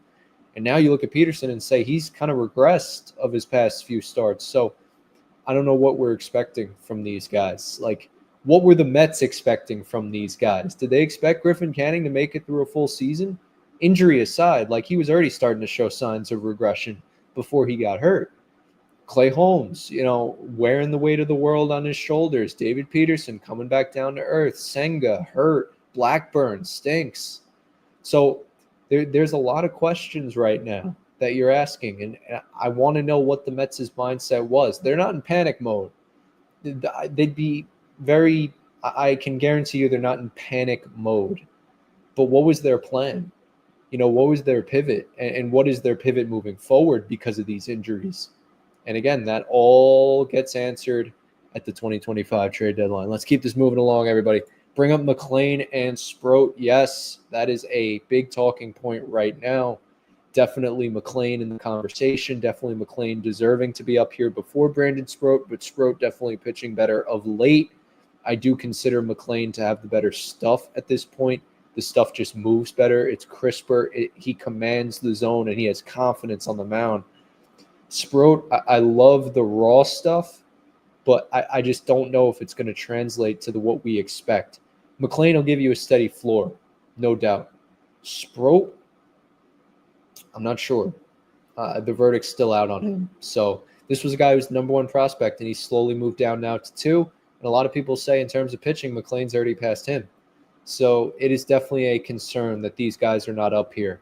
And now you look at Peterson and say he's kind of regressed of his past few starts. So I don't know what we're expecting from these guys. Like, what were the Mets expecting from these guys? Did they expect Griffin Canning to make it through a full season? Injury aside, like, he was already starting to show signs of regression before he got hurt. Clay Holmes, wearing the weight of the world on his shoulders. David Peterson coming back down to earth. Senga, hurt. Blackburn, stinks. So there's a lot of questions right now that you're asking, and I want to know what the Mets' mindset was. They're not in panic mode. They'd be very – I can guarantee you they're not in panic mode. But what was their plan? What was their pivot? And what is their pivot moving forward because of these injuries? And again, that all gets answered at the 2025 trade deadline. Let's keep this moving along, everybody. Bring up McLean and Sproat. Yes, that is a big talking point right now. Definitely McLean in the conversation. Definitely McLean deserving to be up here before Brandon Sproat, but Sproat definitely pitching better of late. I do consider McLean to have the better stuff at this point. The stuff just moves better. It's crisper. He commands the zone, and he has confidence on the mound. Sproat, I love the raw stuff, but I just don't know if it's going to translate to what we expect. McLean will give you a steady floor, no doubt. Sproat, I'm not sure. The verdict's still out on him. So this was a guy who's the number one prospect, and he's slowly moved down now to 2. And a lot of people say in terms of pitching, McLean's already passed him. So it is definitely a concern that these guys are not up here.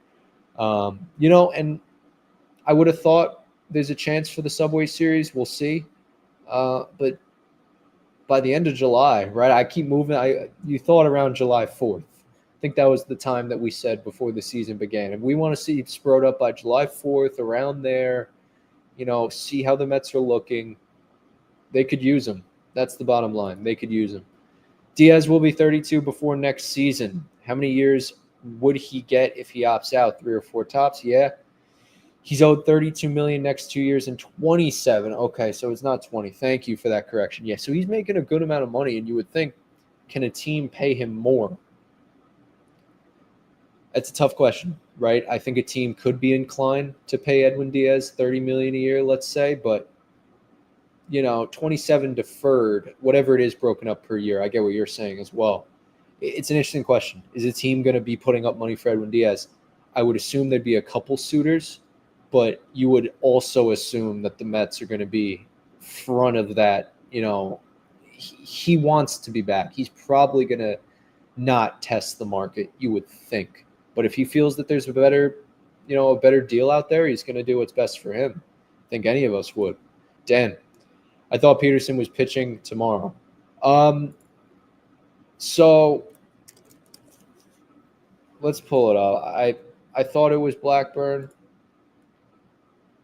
And I would have thought there's a chance for the Subway Series. We'll see. But by the end of July, right, I keep moving. You thought around July 4th. I think that was the time that we said before the season began. And we want to see Sproat up by July 4th, around there, see how the Mets are looking. They could use him. That's the bottom line. They could use him. Diaz will be 32 before next season. How many years would he get if he opts out? 3 or 4 tops? Yeah. He's owed $32 million next 2 years and 27. Okay, so it's not 20. Thank you for that correction. Yeah, so he's making a good amount of money, and you would think, can a team pay him more? That's a tough question, right? I think a team could be inclined to pay Edwin Diaz $30 million a year, let's say, but 27 deferred, whatever it is broken up per year. I get what you're saying as well. It's an interesting question. Is a team going to be putting up money for Edwin Diaz? I would assume there'd be a couple suitors, but you would also assume that the Mets are going to be front of that. He wants to be back. He's probably going to not test the market, you would think. But if he feels that there's a better deal out there, he's going to do what's best for him. I think any of us would. Dan, I thought Peterson was pitching tomorrow. So let's pull it up. I thought it was Blackburn.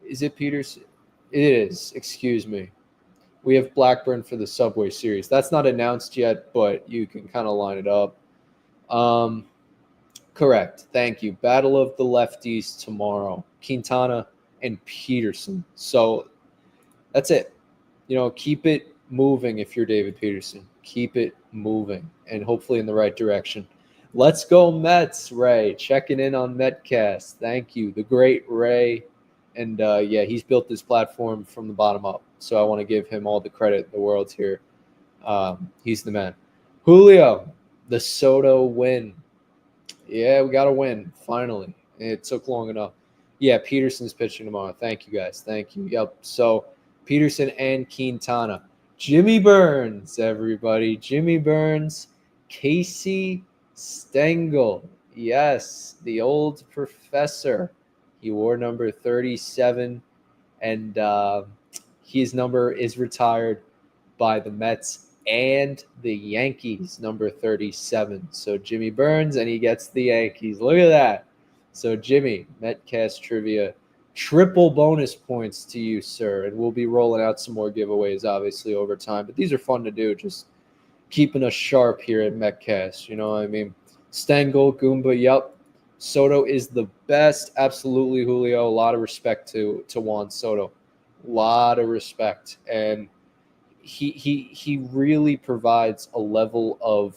Is it Peterson? It is. Excuse me. We have Blackburn for the Subway Series. That's not announced yet, but you can kind of line it up. Correct. Thank you. Battle of the lefties tomorrow. Quintana and Peterson. So that's it. Keep it moving if you're David Peterson. Keep it moving and hopefully in the right direction. Let's go Mets, Ray. Checking in on Metcast. Thank you. The great Ray. And, he's built this platform from the bottom up. So I want to give him all the credit in the world here. He's the man. Julio, the Soto win. Yeah, we got a win, finally. It took long enough. Yeah, Peterson's pitching tomorrow. Thank you, guys. Thank you. Yep. So Peterson and Quintana. Jimmy Burns, everybody. Jimmy Burns. Casey Stengel. Yes, the old professor. He wore number 37, and his number is retired by the Mets and the Yankees, number 37. So Jimmy Burns, and he gets the Yankees. Look at that. So Jimmy, Metcast trivia, triple bonus points to you, sir. And we'll be rolling out some more giveaways, obviously, over time. But these are fun to do, just keeping us sharp here at Metcast. You know what I mean? Stengel, Goomba, yep. Soto is the best. Absolutely, Julio. A lot of respect to Juan Soto. A lot of respect. And he really provides a level of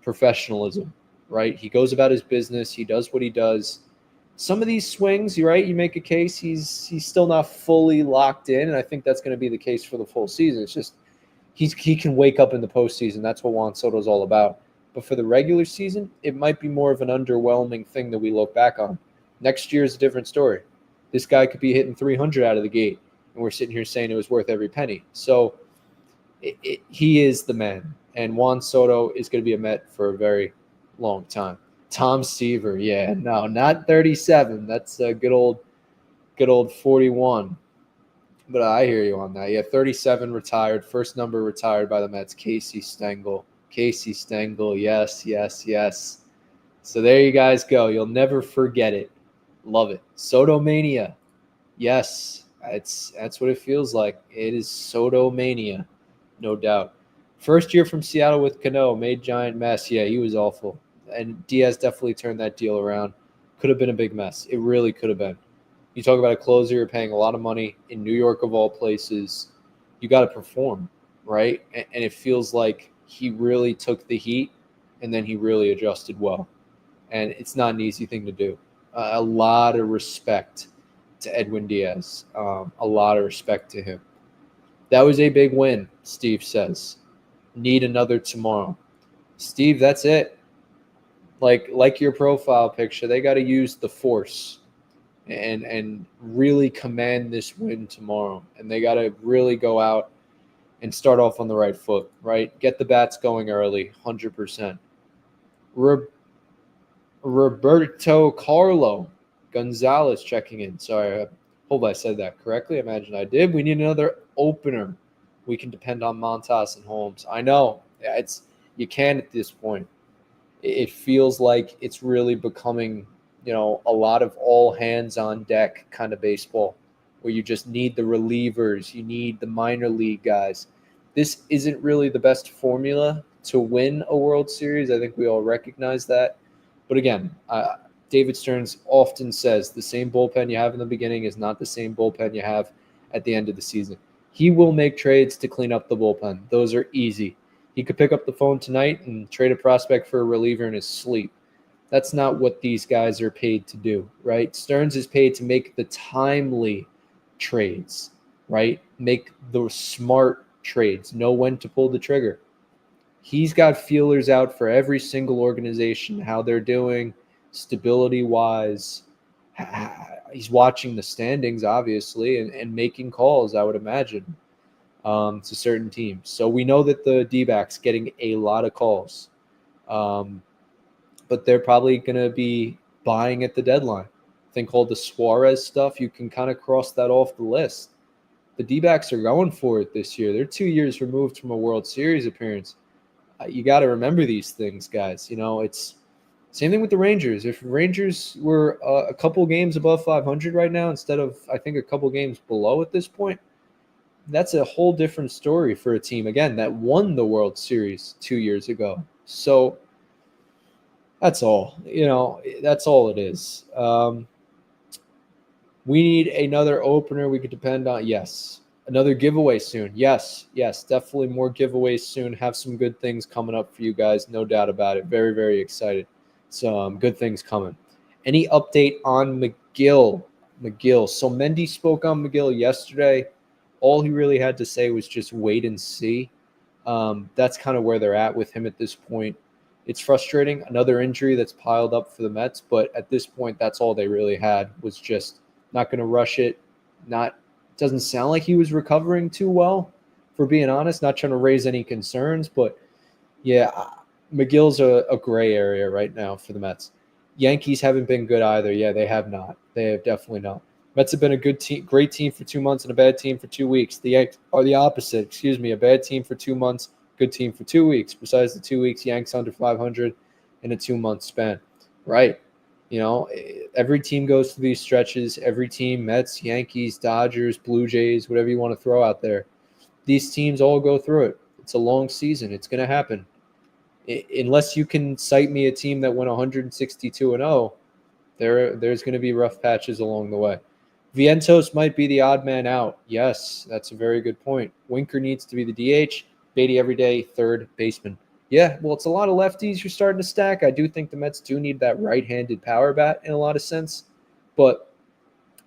professionalism, right? He goes about his business. He does what he does. Some of these swings, you're right, you make a case, he's still not fully locked in, and I think that's going to be the case for the full season. It's just he can wake up in the postseason. That's what Juan Soto is all about. But for the regular season, it might be more of an underwhelming thing that we look back on. Next year is a different story. This guy could be hitting 300 out of the gate, and we're sitting here saying it was worth every penny. So he is the man, and Juan Soto is going to be a Met for a very long time. Tom Seaver, yeah, no, not 37. That's a good old 41. But I hear you on that. Yeah, 37 retired. First number retired by the Mets, Casey Stengel. Casey Stengel, yes. So there you guys go. You'll never forget it. Love it. Soto Mania. Yes, that's what it feels like. It is Soto Mania, no doubt. First year from Seattle with Cano, made giant mess. Yeah, he was awful. And Diaz definitely turned that deal around. Could have been a big mess. It really could have been. You talk about a closer, you're paying a lot of money in New York of all places. You got to perform, right? And it feels like he really took the heat and then he really adjusted well. And it's not an easy thing to do. A lot of respect to Edwin Diaz. A lot of respect to him. That was a big win, Steve says. Need another tomorrow. Steve, that's it. Like your profile picture, they got to use the force and really command this win tomorrow. And they got to really go out and start off on the right foot, right? Get the bats going early, 100%. Roberto Carlo Gonzalez checking in. Sorry, I hope I said that correctly. I imagine I did. We need another opener. We can depend on Montas and Holmes. I know. You can at this point. It feels like it's really becoming, a lot of all hands on deck kind of baseball where you just need the relievers. You need the minor league guys. This isn't really the best formula to win a World Series. I think we all recognize that. But again, David Stearns often says the same bullpen you have in the beginning is not the same bullpen you have at the end of the season. He will make trades to clean up the bullpen. Those are easy. He could pick up the phone tonight and trade a prospect for a reliever in his sleep. That's not what these guys are paid to do, right? Stearns is paid to make the timely trades, right? Make the smart trades, know when to pull the trigger. He's got feelers out for every single organization, how they're doing stability-wise. He's watching the standings, obviously, and making calls, I would imagine, to certain teams. So we know that the D-backs getting a lot of calls. But they're probably going to be buying at the deadline. Thing called the Suarez stuff, you can kind of cross that off the list. The D-backs are going for it this year. They're 2 years removed from a World Series appearance. You got to remember these things, guys. It's same thing with the Rangers. If Rangers were a couple games above 500 right now instead of, I think, a couple games below at this point, that's a whole different story for a team, again, that won the World Series 2 years ago. So that's all. That's all it is. We need another opener we could depend on. Yes. Another giveaway soon. Yes, definitely more giveaways soon. Have some good things coming up for you guys, no doubt about it. Very, very excited. Some good things coming. Any update on McGill? So Mendy spoke on McGill yesterday. All he really had to say was just wait and see. That's kind of where they're at with him at this point. It's frustrating. Another injury that's piled up for the Mets, but at this point, that's all they really had was just not going to rush it. Doesn't sound like he was recovering too well, for being honest. Not trying to raise any concerns, but yeah, McGill's a gray area right now for the Mets. Yankees haven't been good either. Yeah, they have not. They have definitely not. Mets have been a good team, great team for 2 months and a bad team for 2 weeks. The Yanks are the opposite. A bad team for 2 months, good team for 2 weeks. Besides the 2 weeks, Yanks under 500 in a 2-month span. Right. Every team goes through these stretches. Every team, Mets, Yankees, Dodgers, Blue Jays, whatever you want to throw out there. These teams all go through it. It's a long season. It's going to happen. Unless you can cite me a team that went 162-0, there's going to be rough patches along the way. Vientos might be the odd man out. Yes, that's a very good point. Winker needs to be the DH. Beatty every day, third baseman. Yeah, well, it's a lot of lefties you're starting to stack. I do think the Mets do need that right-handed power bat in a lot of sense, but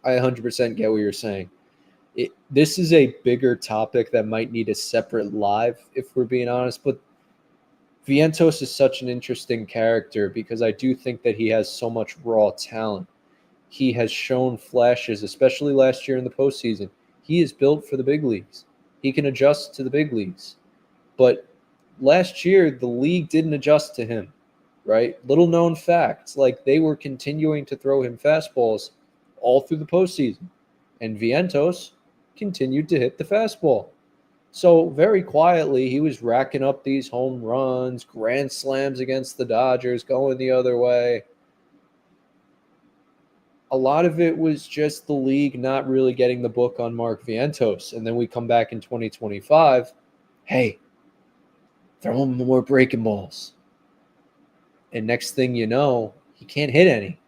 I 100% get what you're saying. This is a bigger topic that might need a separate live, if we're being honest, but Vientos is such an interesting character because I do think that he has so much raw talent. He has shown flashes, especially last year in the postseason. He is built for the big leagues. He can adjust to the big leagues. But last year, the league didn't adjust to him, right? Little known facts, like they were continuing to throw him fastballs all through the postseason. And Vientos continued to hit the fastball. So very quietly, he was racking up these home runs, grand slams against the Dodgers, going the other way. A lot of it was just the league not really getting the book on Mark Vientos. And then we come back in 2025. Hey, throw him more breaking balls. And next thing you know, he can't hit any.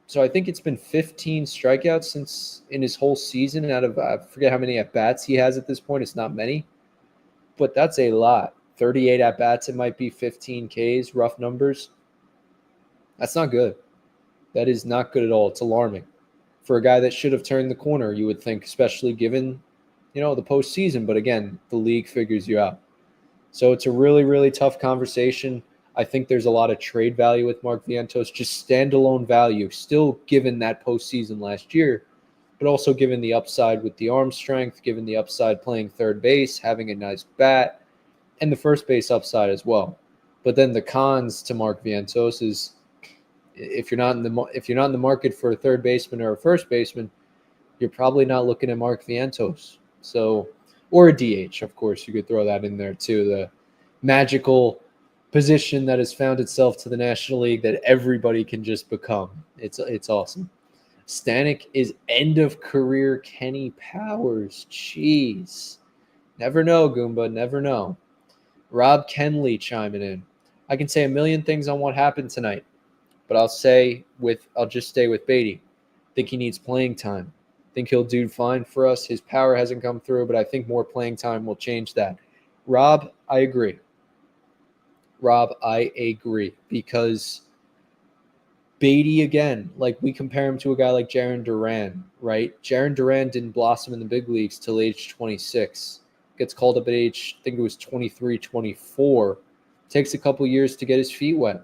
So I think it's been 15 strikeouts since in his whole season out of, I forget how many at-bats he has at this point. It's not many, but that's a lot. 38 at-bats, it might be 15 Ks, rough numbers. That's not good. That is not good at all. It's alarming. For a guy that should have turned the corner, you would think, especially given, the postseason. But again, the league figures you out. So it's a really, really tough conversation. I think there's a lot of trade value with Mark Vientos, just standalone value, still given that postseason last year, but also given the upside with the arm strength, given the upside playing third base, having a nice bat, and the first base upside as well. But then the cons to Mark Vientos is if you're not in the market for a third baseman or a first baseman, you're probably not looking at Mark Vientos. So, or a DH, of course, you could throw that in there too. The magical position that has found itself to the National League that everybody can just become. It's awesome. Stanek is end of career Kenny Powers. Jeez. Never know, Goomba. Never know. Rob Kenley chiming in. I can say a million things on what happened tonight, but I'll just stay with Beatty. Think he needs playing time. Think he'll do fine for us. His power hasn't come through, but I think more playing time will change that. Rob, I agree. Because Beatty, again, like we compare him to a guy like Jarren Duran, right? Jarren Duran didn't blossom in the big leagues till age 26. Gets called up at age, I think it was 23, 24. Takes a couple years to get his feet wet.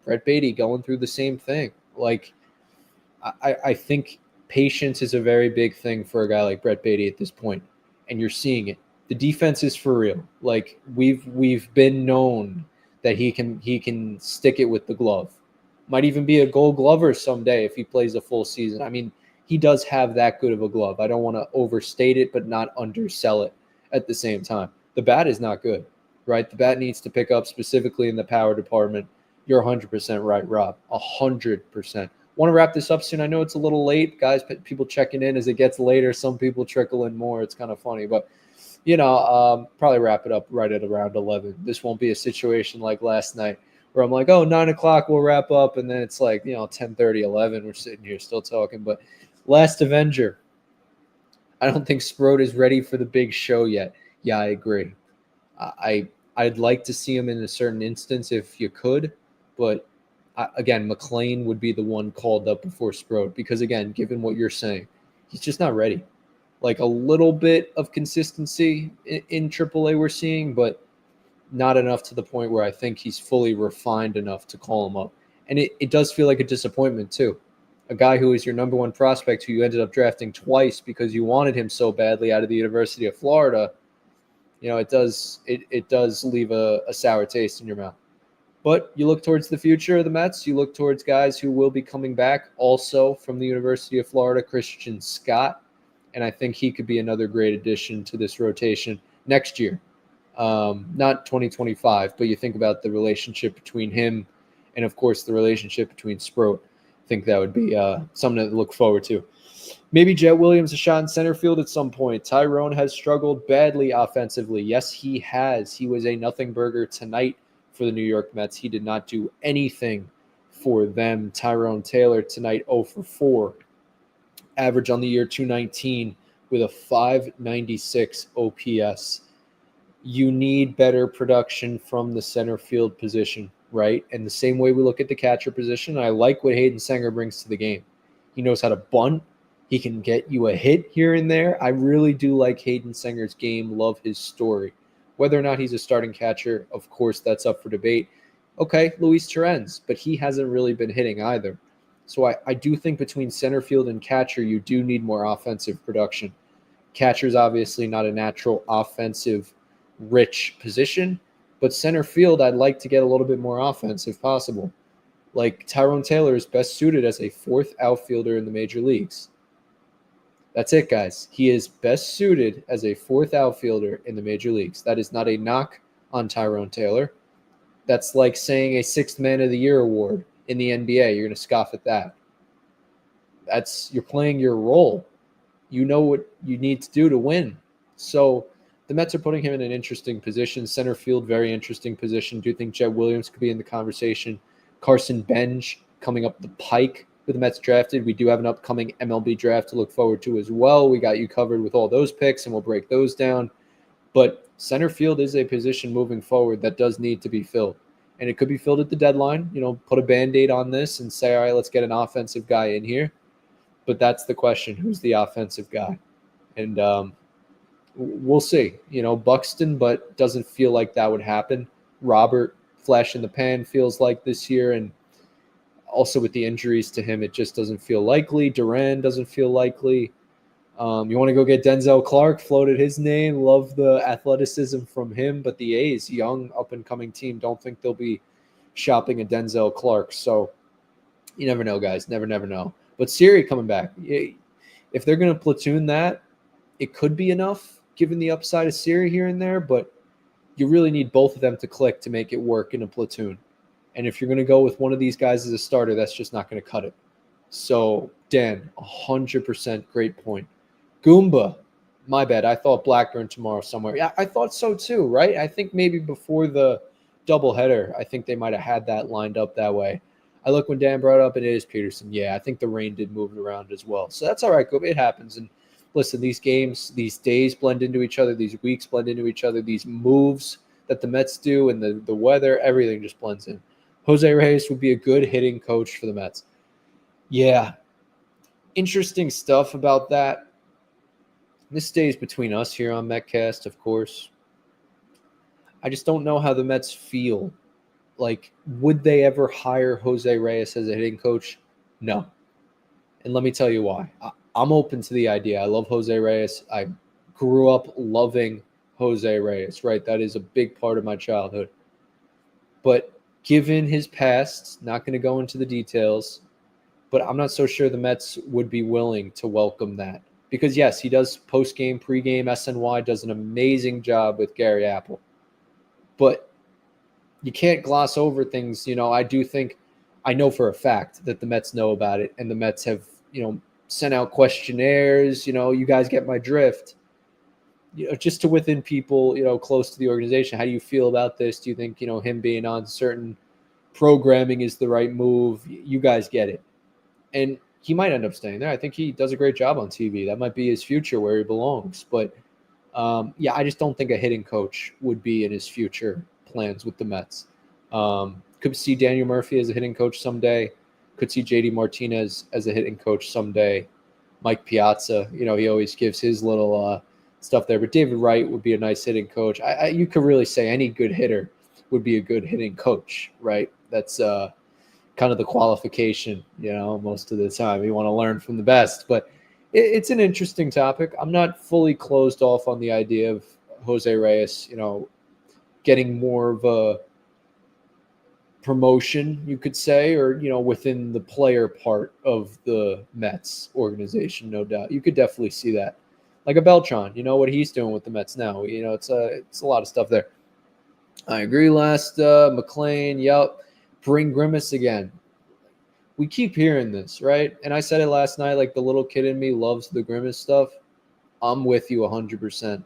Brett Beatty going through the same thing. Like, I think patience is a very big thing for a guy like Brett Beatty at this point, and you're seeing it. The defense is for real. Like we've been known that he can stick it with the glove. Might even be a Gold Glover someday if he plays a full season. I mean, he does have that good of a glove. I don't want to overstate it, but not undersell it at the same time. The bat is not good, right? The bat needs to pick up specifically in the power department. You're 100% right, Rob. 100%. Want to wrap this up soon. I know it's a little late, guys. People checking in as it gets later. Some people trickle in more. It's kind of funny, but probably wrap it up right at around 11. This won't be a situation like last night where I'm like, 9 o'clock, we'll wrap up. And then it's like, 10:30, 11. We're sitting here still talking. But Last Avenger. I don't think Sprode is ready for the big show yet. Yeah, I agree. I'd like to see him in a certain instance if you could, but again, McLean would be the one called up before Sprode because, again, given what you're saying, he's just not ready. Like a little bit of consistency in AAA we're seeing, but not enough to the point where I think he's fully refined enough to call him up. And it does feel like a disappointment too. A guy who is your number one prospect who you ended up drafting twice because you wanted him so badly out of the University of Florida, it does leave a sour taste in your mouth. But you look towards the future of the Mets. You look towards guys who will be coming back also from the University of Florida, Christian Scott. And I think he could be another great addition to this rotation next year. Not 2025, but you think about the relationship between him and, of course, the relationship between Sprode. I think that would be something to look forward to. Maybe Jet Williams a shot in center field at some point. Tyrone has struggled badly offensively. Yes, he has. He was a nothing burger tonight for the New York Mets. He did not do anything for them. Tyrone Taylor tonight 0 for 4. Average on the year 219 with a 596 OPS. You need better production from the center field position, right? And the same way we look at the catcher position, I like what Hayden Senger brings to the game. He knows how to bunt. He can get you a hit here and there. I really do like Hayden Senger's game, love his story. Whether or not he's a starting catcher, of course, that's up for debate. Okay, Luis Torrens, but he hasn't really been hitting either. So I do think between center field and catcher, you do need more offensive production. Catcher's obviously not a natural offensive-rich position, but center field, I'd like to get a little bit more offense if possible. Like Tyrone Taylor is best suited as a fourth outfielder in the major leagues. That's it, guys. He is best suited as a fourth outfielder in the major leagues. That is not a knock on Tyrone Taylor. That's like saying a sixth man of the year award in the NBA. You're going to scoff at that. You're playing your role. You know what you need to do to win. So the Mets are putting him in an interesting position. Center field, very interesting position. Do you think Jed Williams could be in the conversation? Carson Bench coming up the pike with the Mets drafted. We do have an upcoming MLB draft to look forward to as well. We got you covered with all those picks, and we'll break those down. But center field is a position moving forward that does need to be filled. And it could be filled at the deadline. Put a Band-Aid on this and say, all right, let's get an offensive guy in here. But that's the question. Who's the offensive guy? And we'll see. Buxton, but doesn't feel like that would happen. Robert, flash in the pan, feels like this year. And also with the injuries to him, it just doesn't feel likely. Duran doesn't feel likely. You want to go get Denzel Clark, floated his name. Love the athleticism from him. But the A's, young, up-and-coming team, don't think they'll be shopping a Denzel Clark. So you never know, guys. Never know. But Siri coming back. If they're going to platoon that, it could be enough, given the upside of Siri here and there. But you really need both of them to click to make it work in a platoon. And if you're going to go with one of these guys as a starter, that's just not going to cut it. So, Dan, 100% great point. Goomba, my bad. I thought Blackburn tomorrow somewhere. Yeah, I thought so too, right? I think maybe before the doubleheader, I think they might have had that lined up that way. I look when Dan brought up, and it is Peterson. Yeah, I think the rain did move it around as well. So that's all right, Goomba. It happens. And listen, these games, these days blend into each other. These weeks blend into each other. These moves that the Mets do and the weather, everything just blends in. Jose Reyes would be a good hitting coach for the Mets. Yeah, interesting stuff about that. This stays between us here on Metcast, of course. I just don't know how the Mets feel. Like, would they ever hire Jose Reyes as a hitting coach? No. And let me tell you why. I'm open to the idea. I love Jose Reyes. I grew up loving Jose Reyes, right? That is a big part of my childhood. But given his past, not going to go into the details, but I'm not so sure the Mets would be willing to welcome that. Because, yes, he does post-game, pre-game, SNY, does an amazing job with Gary Apple. But you can't gloss over things. I do think, I know for a fact that the Mets know about it, and the Mets have, sent out questionnaires. You guys get my drift. Just to within people, close to the organization, how do you feel about this? Do you think, him being on certain programming is the right move? You guys get it. And he might end up staying there. I think he does a great job on TV. That might be his future where he belongs. But, I just don't think a hitting coach would be in his future plans with the Mets. Could see Daniel Murphy as a hitting coach someday. Could see JD Martinez as a hitting coach someday. Mike Piazza, he always gives his little stuff there. But David Wright would be a nice hitting coach. You could really say any good hitter would be a good hitting coach, right? That's kind of the qualification, most of the time. You want to learn from the best. But it's an interesting topic. I'm not fully closed off on the idea of Jose Reyes, getting more of a promotion, you could say, or, within the player part of the Mets organization, no doubt. You could definitely see that. Like a Beltran, what he's doing with the Mets now. It's a lot of stuff there. I agree. Last, McLean, yep. Bring Grimace again. We keep hearing this, right? And I said it last night, like the little kid in me loves the Grimace stuff. I'm with you 100%.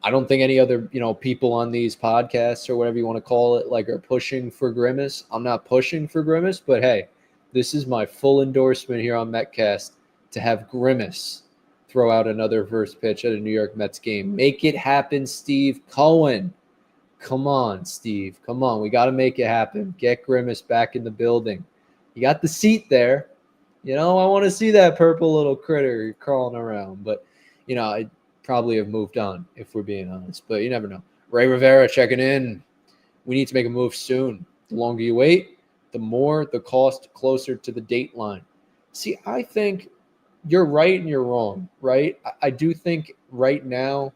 I don't think any other, people on these podcasts or whatever you want to call it, like are pushing for Grimace. I'm not pushing for Grimace, but hey, this is my full endorsement here on Metcast to have Grimace throw out another first pitch at a New York Mets game. Make it happen, Steve Cohen. Come on, Steve. Come on. We got to make it happen. Get Grimace back in the building. You got the seat there. I want to see that purple little critter crawling around. But, I probably have moved on, if we're being honest. But you never know. Ray Rivera checking in. We need to make a move soon. The longer you wait, the more the cost closer to the date line. See, I think you're right and you're wrong, right? I do think right now,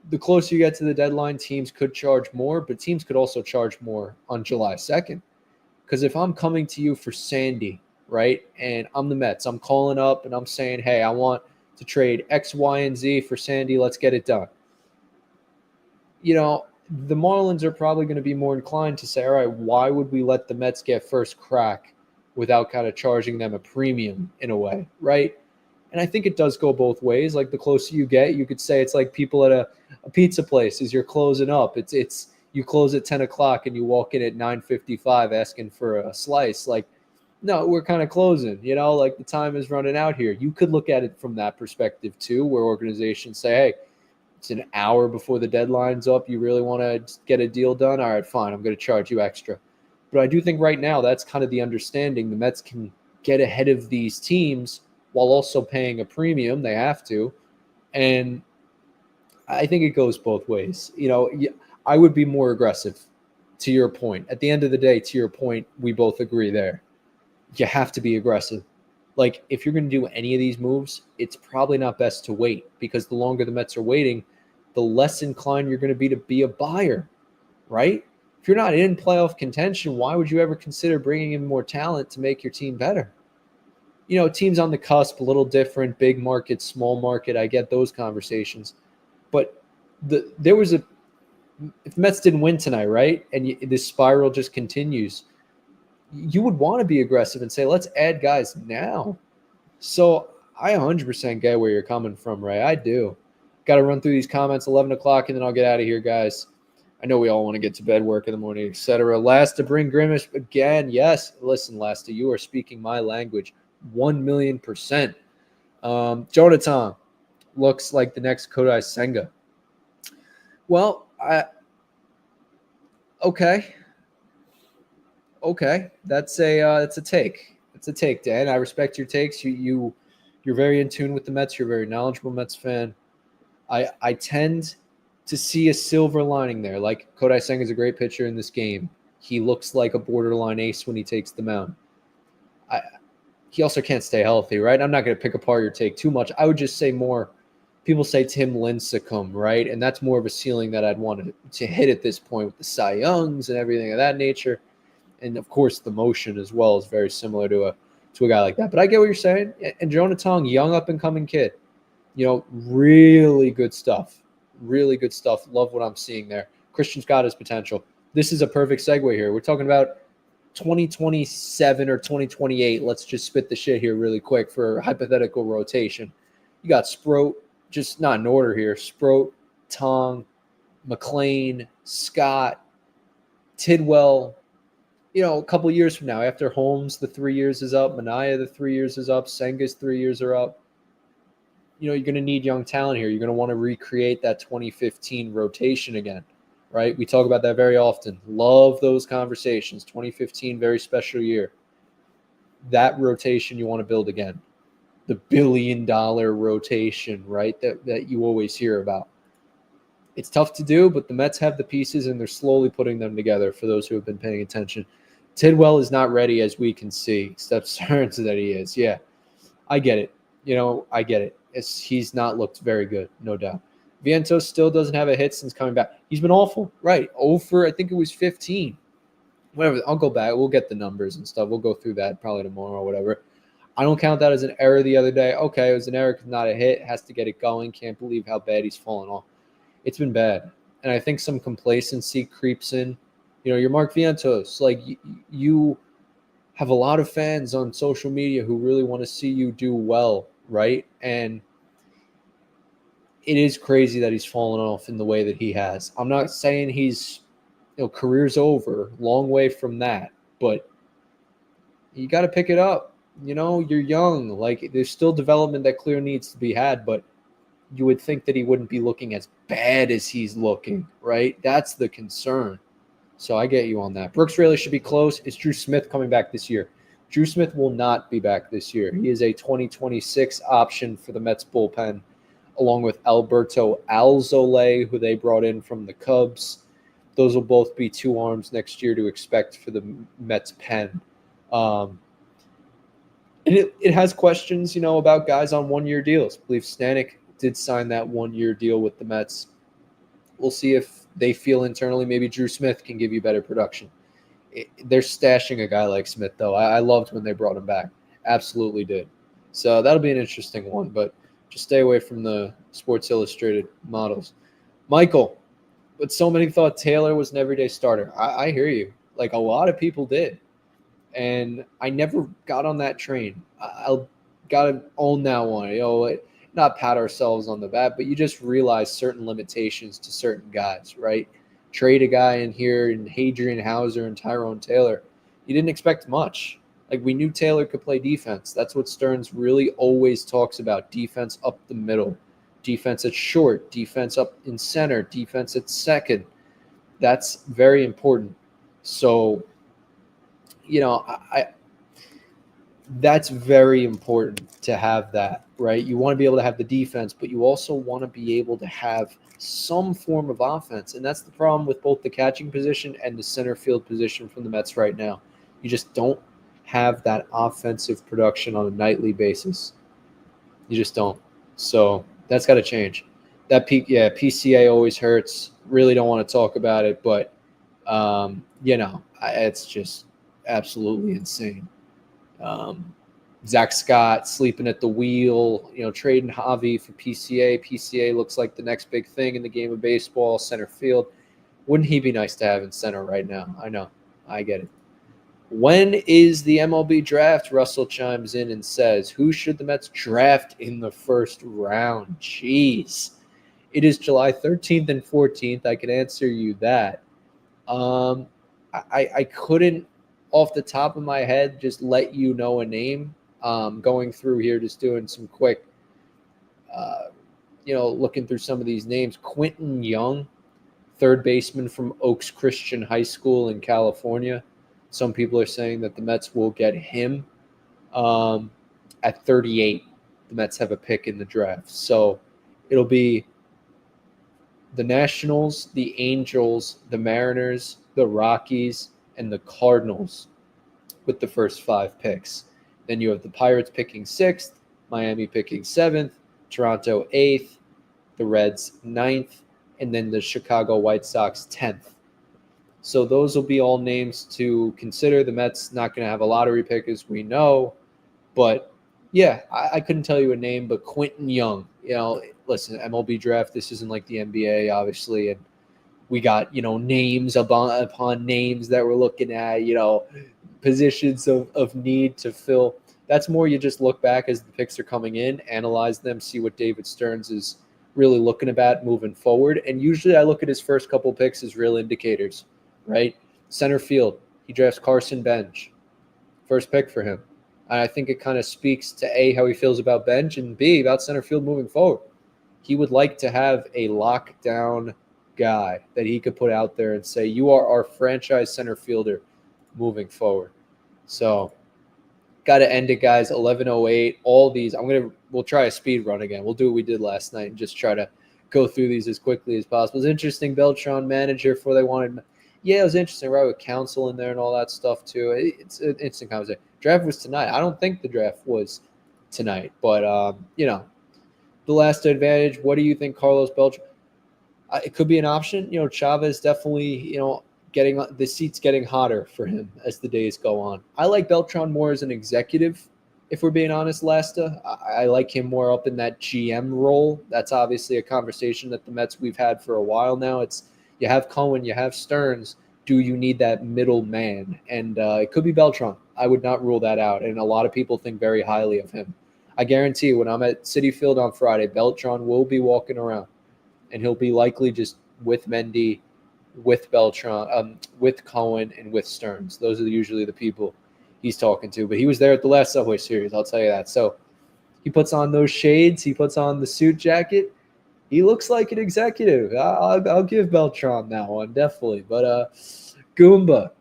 the closer you get to the deadline, teams could charge more, but teams could also charge more on July 2nd. Because if I'm coming to you for Sandy, right, and I'm the Mets, I'm calling up and I'm saying, hey, I want to trade X, Y, and Z for Sandy. Let's get it done. The Marlins are probably going to be more inclined to say, all right, why would we let the Mets get first crack without kind of charging them a premium in a way, right? And I think it does go both ways. Like the closer you get, you could say it's like people at a pizza place as you're closing up. It's you close at 10 o'clock and you walk in at 9:55 asking for a slice. Like, no, we're kind of closing, like the time is running out here. You could look at it from that perspective too, where organizations say, hey, it's an hour before the deadline's up. You really want to get a deal done? All right, fine. I'm going to charge you extra. But I do think right now that's kind of the understanding. The Mets can get ahead of these teams while also paying a premium. They have to. And I think it goes both ways. I would be more aggressive, to your point. At the end of the day, to your point, we both agree there. You have to be aggressive. Like, if you're going to do any of these moves, it's probably not best to wait, because the longer the Mets are waiting, the less inclined you're going to be a buyer, right? If you're not in playoff contention, why would you ever consider bringing in more talent to make your team better? Teams on the cusp, a little different, big market, small market, I get those conversations. But if the Mets didn't win tonight, right, and this spiral just continues, you would want to be aggressive and say, let's add guys now. So I 100% get where you're coming from, Ray. I do. Got to run through these comments, 11 o'clock, and then I'll get out of here, guys. I know we all want to get to bed, work in the morning, etc. Last to bring Grimace again. Yes, listen, Lasta, you are speaking my language 1,000,000%. Jonathan looks like the next Kodai Senga. Well, okay. Okay, that's a take. It's a take, Dan. I respect your takes. You're very in tune with the Mets. You're a very knowledgeable Mets fan. I tend to see a silver lining there. Like, Kodai Senga is a great pitcher in this game. He looks like a borderline ace when he takes the mound. He also can't stay healthy, right? I'm not going to pick apart your take too much. I would just say more. People say Tim Lincecum, right? And that's more of a ceiling that I'd want to hit at this point with the Cy Youngs and everything of that nature. And, of course, the motion as well is very similar to a guy like that. But I get what you're saying. And Jonathan, young up-and-coming kid, really good stuff. Really good stuff. Love what I'm seeing there. Christian's got his potential. This is a perfect segue here. We're talking about 2027 or 2028. Let's just spit the shit here really quick for hypothetical rotation. You got Sproat, just not in order here. Sproat, Tong, McLean, Scott, Tidwell. A couple years from now, after Holmes, the 3 years is up. Manaea, the 3 years is up. Senga's 3 years are up. You're going to need young talent here. You're going to want to recreate that 2015 rotation again, right? We talk about that very often. Love those conversations. 2015, very special year. That rotation you want to build again. The billion-dollar rotation, right, that you always hear about. It's tough to do, but the Mets have the pieces, and they're slowly putting them together for those who have been paying attention. Tidwell is not ready, as we can see. Steph Stearns that he is. Yeah, I get it. I get it. He's not looked very good, no doubt. Vientos still doesn't have a hit since coming back. He's been awful, right? 0 for, I think it was 15. Whatever, I'll go back. We'll get the numbers and stuff. We'll go through that probably tomorrow or whatever. I don't count that as an error the other day. Okay, it was an error because not a hit. Has to get it going. Can't believe how bad he's fallen off. It's been bad. And I think some complacency creeps in. You're Mark Vientos. Like, you have a lot of fans on social media who really want to see you do well, right? And it is crazy that he's fallen off in the way that he has. I'm not saying he's, career's over. Long way from that. But you got to pick it up. You're young. Like, there's still development that clearly needs to be had, but you would think that he wouldn't be looking as bad as he's looking, right? That's the concern. So I get you on that. Brooks Raley should be close. Is Drew Smith coming back this year? Drew Smith will not be back this year. He is a 2026 option for the Mets bullpen, along with Alberto Alzolay, who they brought in from the Cubs. Those will both be two arms next year to expect for the Mets pen. And it has questions, about guys on one-year deals. I believe Stanek did sign that one-year deal with the Mets. We'll see if they feel internally maybe Drew Smith can give you better production. They're stashing a guy like Smith, though. I loved when they brought him back. Absolutely did. So that'll be an interesting one, but just stay away from the Sports Illustrated models. Michael, but so many thought Taylor was an everyday starter. I hear you. Like, a lot of people did. And I never got on that train. I'll got to own that one. Not pat ourselves on the back, but you just realize certain limitations to certain guys, right? Trade a guy in here and Hadrian Hauser and Tyrone Taylor. You didn't expect much. Like, we knew Taylor could play defense. That's what Stearns really always talks about, defense up the middle, defense at short, defense up in center, defense at second. That's very important. So, that's very important to have that, right? You want to be able to have the defense, but you also want to be able to have some form of offense. And that's the problem with both the catching position and the center field position from the Mets right now. You just don't have that offensive production on a nightly basis. You just don't. So that's got to change. PCA always hurts. Really don't want to talk about it, but, it's just absolutely insane. Zach Scott sleeping at the wheel, trading Javi for PCA. PCA looks like the next big thing in the game of baseball, center field. Wouldn't he be nice to have in center right now? I know. I get it. When is the MLB draft? Russell chimes in and says, who should the Mets draft in the first round? Jeez. It is July 13th and 14th. I can answer you that. I couldn't, off the top of my head, just let you know a name. Going through here, just doing some quick, looking through some of these names. Quentin Young, third baseman from Oaks Christian High School in California. Some people are saying that the Mets will get him at 38. The Mets have a pick in the draft. So it'll be the Nationals, the Angels, the Mariners, the Rockies, and the Cardinals with the first 5 picks. Then you have the Pirates picking 6th, Miami picking 7th, Toronto 8th, the Reds 9th, and then the Chicago White Sox 10th. So those will be all names to consider. The Mets not going to have a lottery pick, as we know. But, yeah, I couldn't tell you a name, but Quentin Young. Listen, MLB draft, this isn't like the NBA, obviously, and we got, names upon names that we're looking at, positions of need to fill. That's more you just look back as the picks are coming in, analyze them, see what David Stearns is really looking at moving forward. And usually I look at his first couple picks as real indicators, right? Center field, he drafts Carson Bench. First pick for him. I think it kind of speaks to A, how he feels about Bench, and B, about center field moving forward. He would like to have a lockdown guy that he could put out there and say, you are our franchise center fielder moving forward. So got to end it, guys. 11:08. All these, we'll try a speed run again. We'll do what we did last night and just try to go through these as quickly as possible. It's interesting. Beltran manager for they wanted. Yeah, it was interesting, right? With counsel in there and all that stuff too. It's an interesting conversation. Draft was tonight. I don't think the draft was tonight, but the last advantage. What do you think, Carlos Beltran? It could be an option. Chavez definitely, getting the seats getting hotter for him as the days go on. I like Beltran more as an executive, if we're being honest, Lasta. I like him more up in that GM role. That's obviously a conversation that the Mets we've had for a while now. It's you have Cohen, you have Stearns. Do you need that middle man? And it could be Beltran. I would not rule that out. And a lot of people think very highly of him. I guarantee you, when I'm at Citi Field on Friday, Beltran will be walking around. And he'll be likely just with Mendy, with Beltran, with Cohen, and with Stearns. Those are usually the people he's talking to. But he was there at the last Subway Series, I'll tell you that. So he puts on those shades. He puts on the suit jacket. He looks like an executive. I'll give Beltran that one, definitely. But Goomba,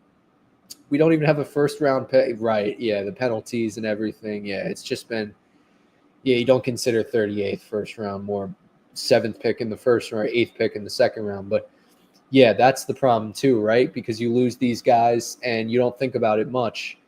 we don't even have a first-round pick. Right, yeah, the penalties and everything. Yeah, it's just been – you don't consider 38th first round, more 7th pick in the first round, 8th pick in the second round. But, yeah, that's the problem too, right? Because you lose these guys and you don't think about it much.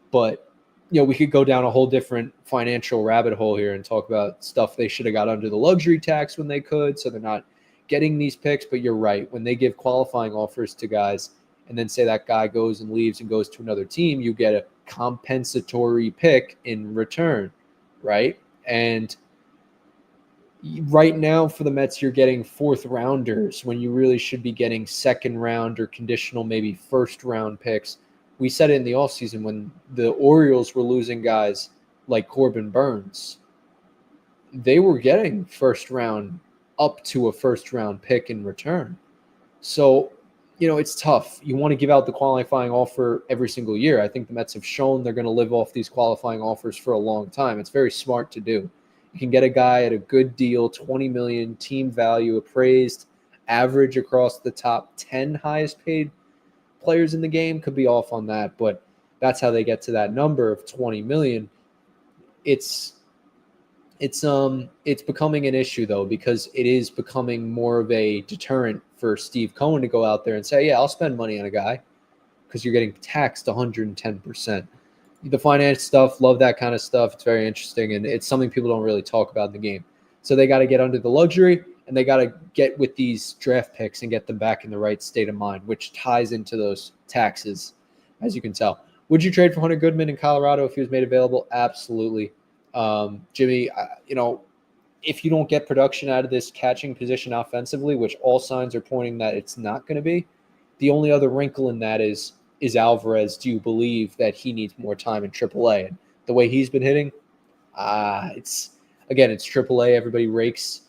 But, we could go down a whole different financial rabbit hole here and talk about stuff they should have got under the luxury tax when they could, so they're not getting these picks. But you're right. When they give qualifying offers to guys and then say that guy goes and leaves and goes to another team, you get a compensatory pick in return, right? And right now for the Mets, you're getting 4th rounders when you really should be getting 2nd round or conditional, maybe 1st round picks. We said it in the offseason when the Orioles were losing guys like Corbin Burns, they were getting first round up to a first round pick in return. So, it's tough. You want to give out the qualifying offer every single year. I think the Mets have shown they're going to live off these qualifying offers for a long time. It's very smart to do. You can get a guy at a good deal, $20 million, team value, appraised, average across the top 10 highest paid players in the game. Could be off on that, but that's how they get to that number of 20 million. It's becoming an issue though, because it is becoming more of a deterrent for Steve Cohen to go out there and say, yeah, I'll spend money on a guy, because you're getting taxed 110%. The finance stuff, love that kind of stuff. It's very interesting, and it's something people don't really talk about in the game. So they got to get under the luxury, and they got to get with these draft picks and get them back in the right state of mind, which ties into those taxes, as you can tell. Would you trade for Hunter Goodman in Colorado if he was made available? Absolutely. Jimmy, if you don't get production out of this catching position offensively, which all signs are pointing that it's not going to be, the only other wrinkle in that is Alvarez. Do you believe that he needs more time in AAA? And the way he's been hitting, it's AAA. Everybody rakes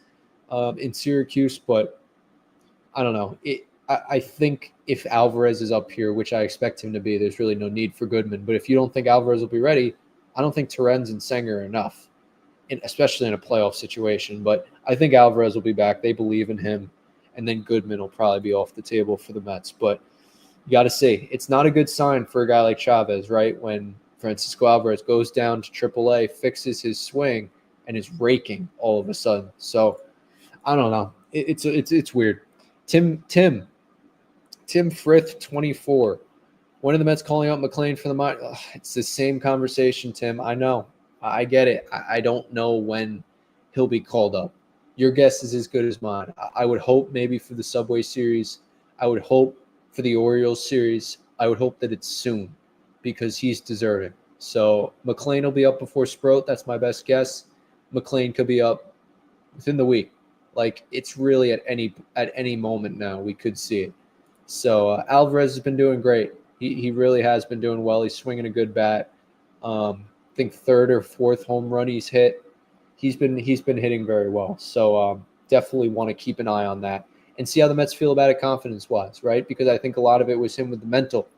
in Syracuse, but I don't know. I think if Alvarez is up here, which I expect him to be, there's really no need for Goodman. But if you don't think Alvarez will be ready, I don't think Terens and Senger are enough, especially in a playoff situation. But I think Alvarez will be back. They believe in him. And then Goodman will probably be off the table for the Mets. But you got to see. It's not a good sign for a guy like Chavez, right? When Francisco Alvarez goes down to AAA, fixes his swing, and is raking all of a sudden. So I don't know. It's weird. Tim Frith, 24. When are the Mets calling out McLean for the minor? It's the same conversation, Tim. I know. I get it. I don't know when he'll be called up. Your guess is as good as mine. I would hope maybe for the Subway Series. I would hope for the Orioles series. I would hope that it's soon, because he's deserving. So McLean will be up before Sproat. That's my best guess. McLean could be up within the week. Like, it's really at any moment now we could see it. So Alvarez has been doing great. He really has been doing well. He's swinging a good bat. I think third or fourth home run he's hit. He's been hitting very well. So definitely want to keep an eye on that and see how the Mets feel about it confidence-wise, right? Because I think a lot of it was him with the mental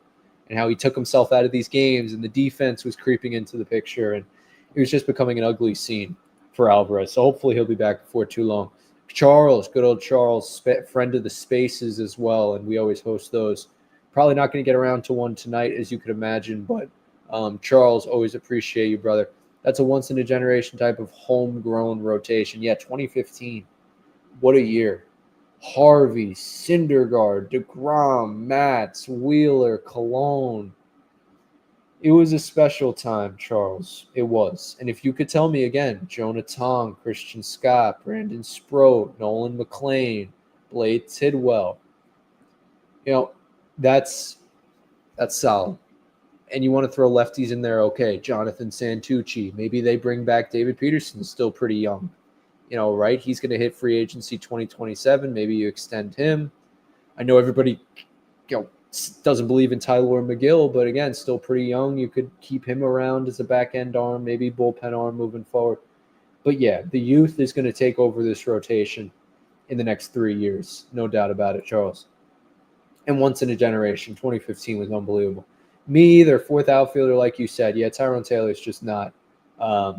and how he took himself out of these games, and the defense was creeping into the picture, and it was just becoming an ugly scene for Alvarez. So hopefully he'll be back before too long. Charles, good old Charles, friend of the Spaces as well, and we always host those. Probably not going to get around to one tonight, as you could imagine, but Charles, always appreciate you, brother. That's a once-in-a-generation type of homegrown rotation. Yeah, 2015. What a year. Harvey, Syndergaard, DeGrom, Matz, Wheeler, Cologne. It was a special time, Charles. It was. And if you could tell me again, Jonah Tong, Christian Scott, Brandon Sproat, Nolan McLean, Blade Tidwell, that's solid. And you want to throw lefties in there, okay, Jonathan Santucci. Maybe they bring back David Peterson, still pretty young. Right? He's going to hit free agency 2027. Maybe you extend him. I know everybody, doesn't believe in Tyler McGill, but again, still pretty young. You could keep him around as a back-end arm, maybe bullpen arm moving forward. But yeah, the youth is going to take over this rotation in the next 3 years. No doubt about it, Charles. And once in a generation. 2015 was unbelievable. Me either, fourth outfielder, like you said. Yeah, Tyrone Taylor's just not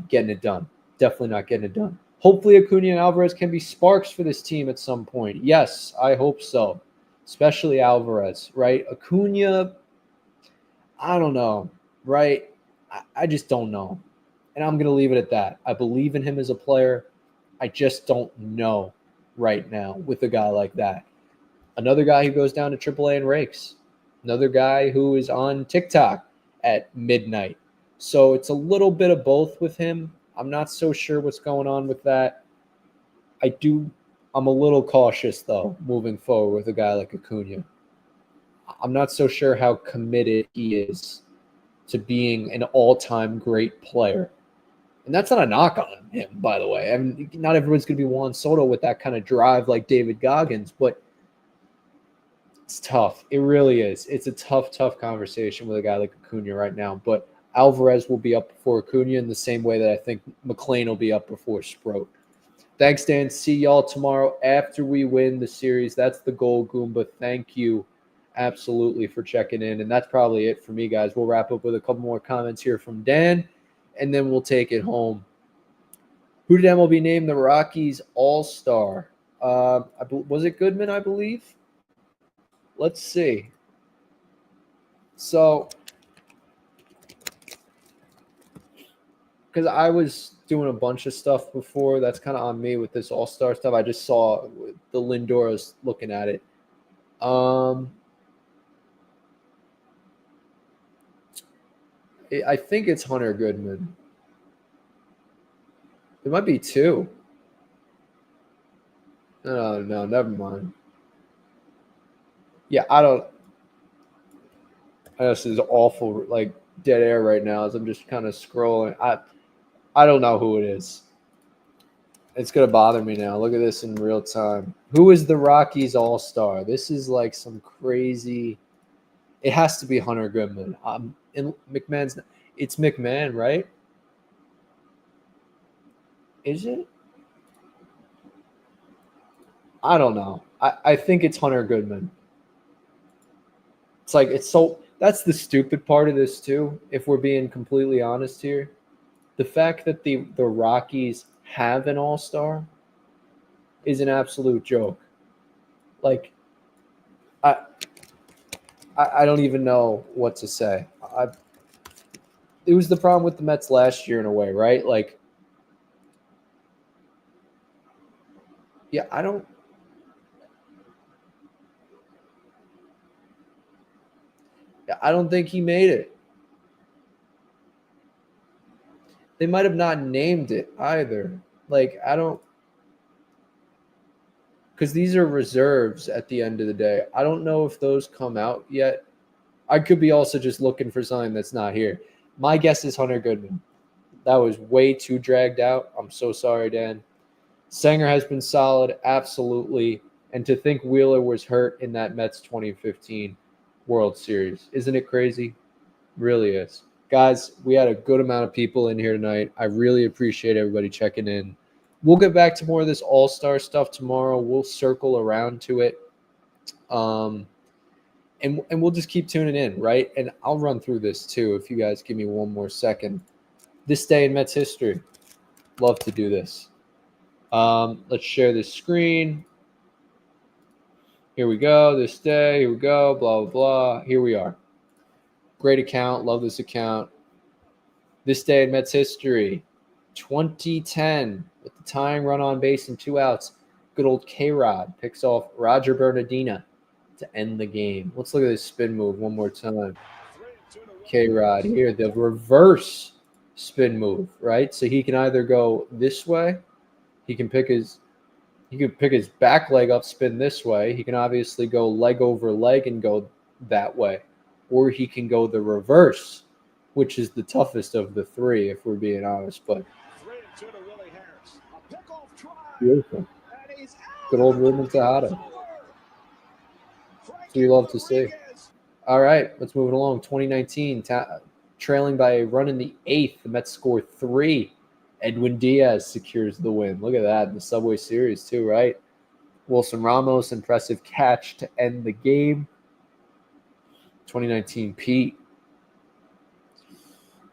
getting it done. Definitely not getting it done. Hopefully Acuna and Alvarez can be sparks for this team at some point. Yes, I hope so. Especially Alvarez, right? Acuna, I don't know, right? I just don't know. And I'm going to leave it at that. I believe in him as a player. I just don't know right now with a guy like that. Another guy who goes down to AAA and rakes. Another guy who is on TikTok at midnight. So it's a little bit of both with him. I'm not so sure what's going on with that. I'm a little cautious, though, moving forward with a guy like Acuna. I'm not so sure how committed he is to being an all-time great player. And that's not a knock on him, by the way. I mean, not everyone's going to be Juan Soto with that kind of drive like David Goggins, but it's tough. It really is. It's a tough conversation with a guy like Acuna right now. But Alvarez will be up before Acuna in the same way that I think McClain will be up before Sproat. Thanks, Dan. See y'all tomorrow after we win the series. That's the goal, Goomba. Thank you absolutely for checking in. And that's probably it for me, guys. We'll wrap up with a couple more comments here from Dan, and then we'll take it home. Who did MLB name the Rockies All-Star? Was it Goodman, I believe? Let's see. So, because I was doing a bunch of stuff before, that's kind of on me with this All-Star stuff. I just saw the Lindoras looking at it. I think it's Hunter Goodman. There might be two. No, never mind. Yeah, this is awful, like dead air right now as I'm just kind of scrolling. I don't know who it is. It's going to bother me now. Look at this in real time. Who is the Rockies All-Star? This is like some crazy. It has to be Hunter Goodman. It's McMahon, right? Is it? I don't know. I think it's Hunter Goodman. That's the stupid part of this too, if we're being completely honest here. The fact that the Rockies have an All-Star is an absolute joke. Like, I don't even know what to say. It was the problem with the Mets last year in a way, right? Like, yeah, I don't think he made it. They might have not named it either. Like, because these are reserves at the end of the day. I don't know if those come out yet. I could be also just looking for something that's not here. My guess is Hunter Goodman. That was way too dragged out. I'm so sorry, Dan. Sanger has been solid, absolutely. And to think Wheeler was hurt in that Mets 2015 World Series. Isn't it crazy? Really is. Guys, we had a good amount of people in here tonight. I really appreciate everybody checking in. We'll get back to more of this All-Star stuff tomorrow. We'll circle around to it. And we'll just keep tuning in, right? And I'll run through this too if you guys give me one more second. This day in Mets history. Love to do this. Let's share this screen. Here we go. This day. Here we go. Blah, blah, blah. Here we are. Great account. Love this account. This day in Mets history. 2010 with the tying run on base and 2 outs. Good old K-Rod picks off Roger Bernardina to end the game. Let's look at this spin move one more time. K-Rod here, the reverse spin move, right? So he can either go this way. He can pick his back leg up, spin this way. He can obviously go leg over leg and go that way. Or he can go the reverse, which is the toughest of the three, if we're being honest. But beautiful. Good old Ruben Tejada. That's what you love to see. All right, let's move it along. 2019, trailing by a run in the 8th. The Mets score 3. Edwin Diaz secures the win. Look at that in the Subway Series too, right? Wilson Ramos, impressive catch to end the game. 2019 Pete.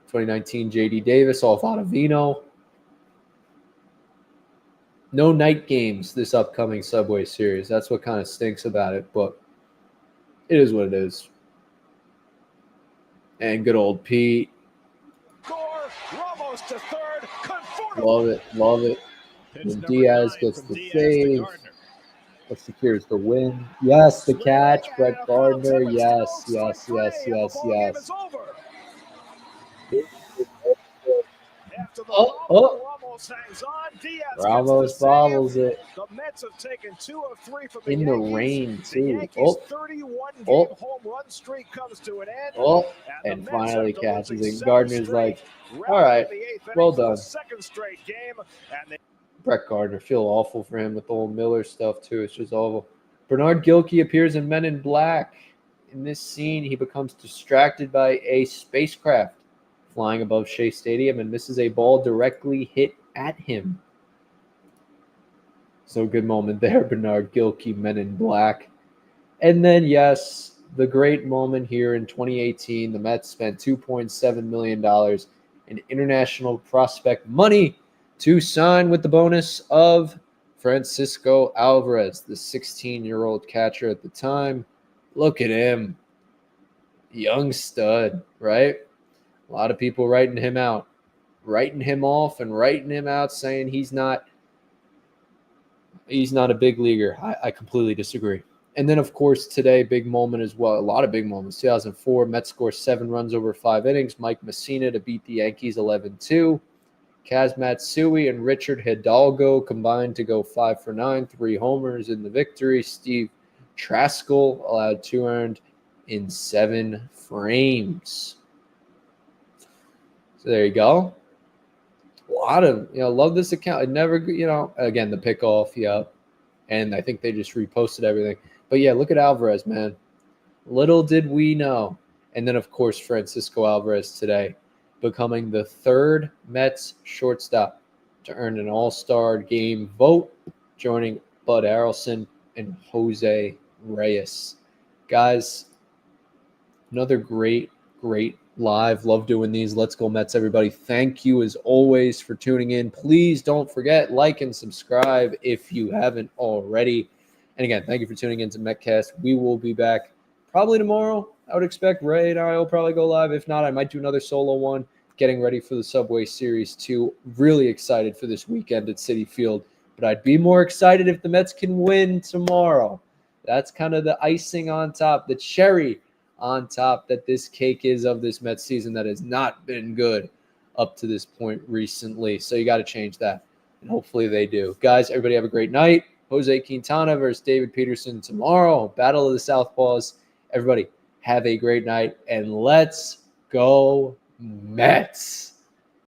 2019 J.D. Davis off Ottavino. No night games this upcoming Subway Series. That's what kind of stinks about it, but it is what it is. And good old Pete. Ramos to third. Love it. And Diaz gets the save. That secures the win. Yes, the catch. Brett Gardner. Yes. Ramos bobbles it. The Mets have taken 2 of 3 from in the rain too. The 31-game home run streak comes to an end. And finally catches it. Gardner's like, all right, well done. Second straight game. Brett Gardner, feel awful for him with the whole Miller stuff too. It's just awful. Bernard Gilkey appears in Men in Black. In this scene, he becomes distracted by a spacecraft flying above Shea Stadium and misses a ball directly hit at him. So good moment there, Bernard Gilkey, Men in Black. And then, yes, the great moment here in 2018, the Mets spent $2.7 million in international prospect money to sign with the bonus of Francisco Alvarez, the 16-year-old catcher at the time. Look at him. Young stud, right? A lot of people writing him out, writing him off and writing him out, saying he's not a big leaguer. I completely disagree. And then, of course, today, big moment as well. A lot of big moments. 2004, Mets score 7 runs over 5 innings. Mike Messina to beat the Yankees 11-2. Kaz Matsui and Richard Hidalgo combined to go 5 for 9, 3 homers in the victory. Steve Traskell allowed 2 earned in 7 frames. So there you go. A lot of, love this account. It never, again, the pickoff, and I think they just reposted everything. But yeah, look at Alvarez, man. Little did we know. And then, of course, Francisco Alvarez today, becoming the 3rd Mets shortstop to earn an All-Star Game vote, joining Bud Harrelson and Jose Reyes. Guys, another great live. Love doing these. Let's go Mets, everybody. Thank you, as always, for tuning in. Please don't forget, like and subscribe if you haven't already. And again, thank you for tuning in to Metcast. We will be back probably tomorrow. I would expect Ray and I will probably go live. If not, I might do another solo one, getting ready for the Subway Series 2. Really excited for this weekend at Citi Field. But I'd be more excited if the Mets can win tomorrow. That's kind of the icing on top, the cherry on top that this cake is of this Mets season that has not been good up to this point recently. So you got to change that, and hopefully they do. Guys, everybody have a great night. Jose Quintana versus David Peterson tomorrow. Battle of the Southpaws. Everybody have a great night, and let's go Mets.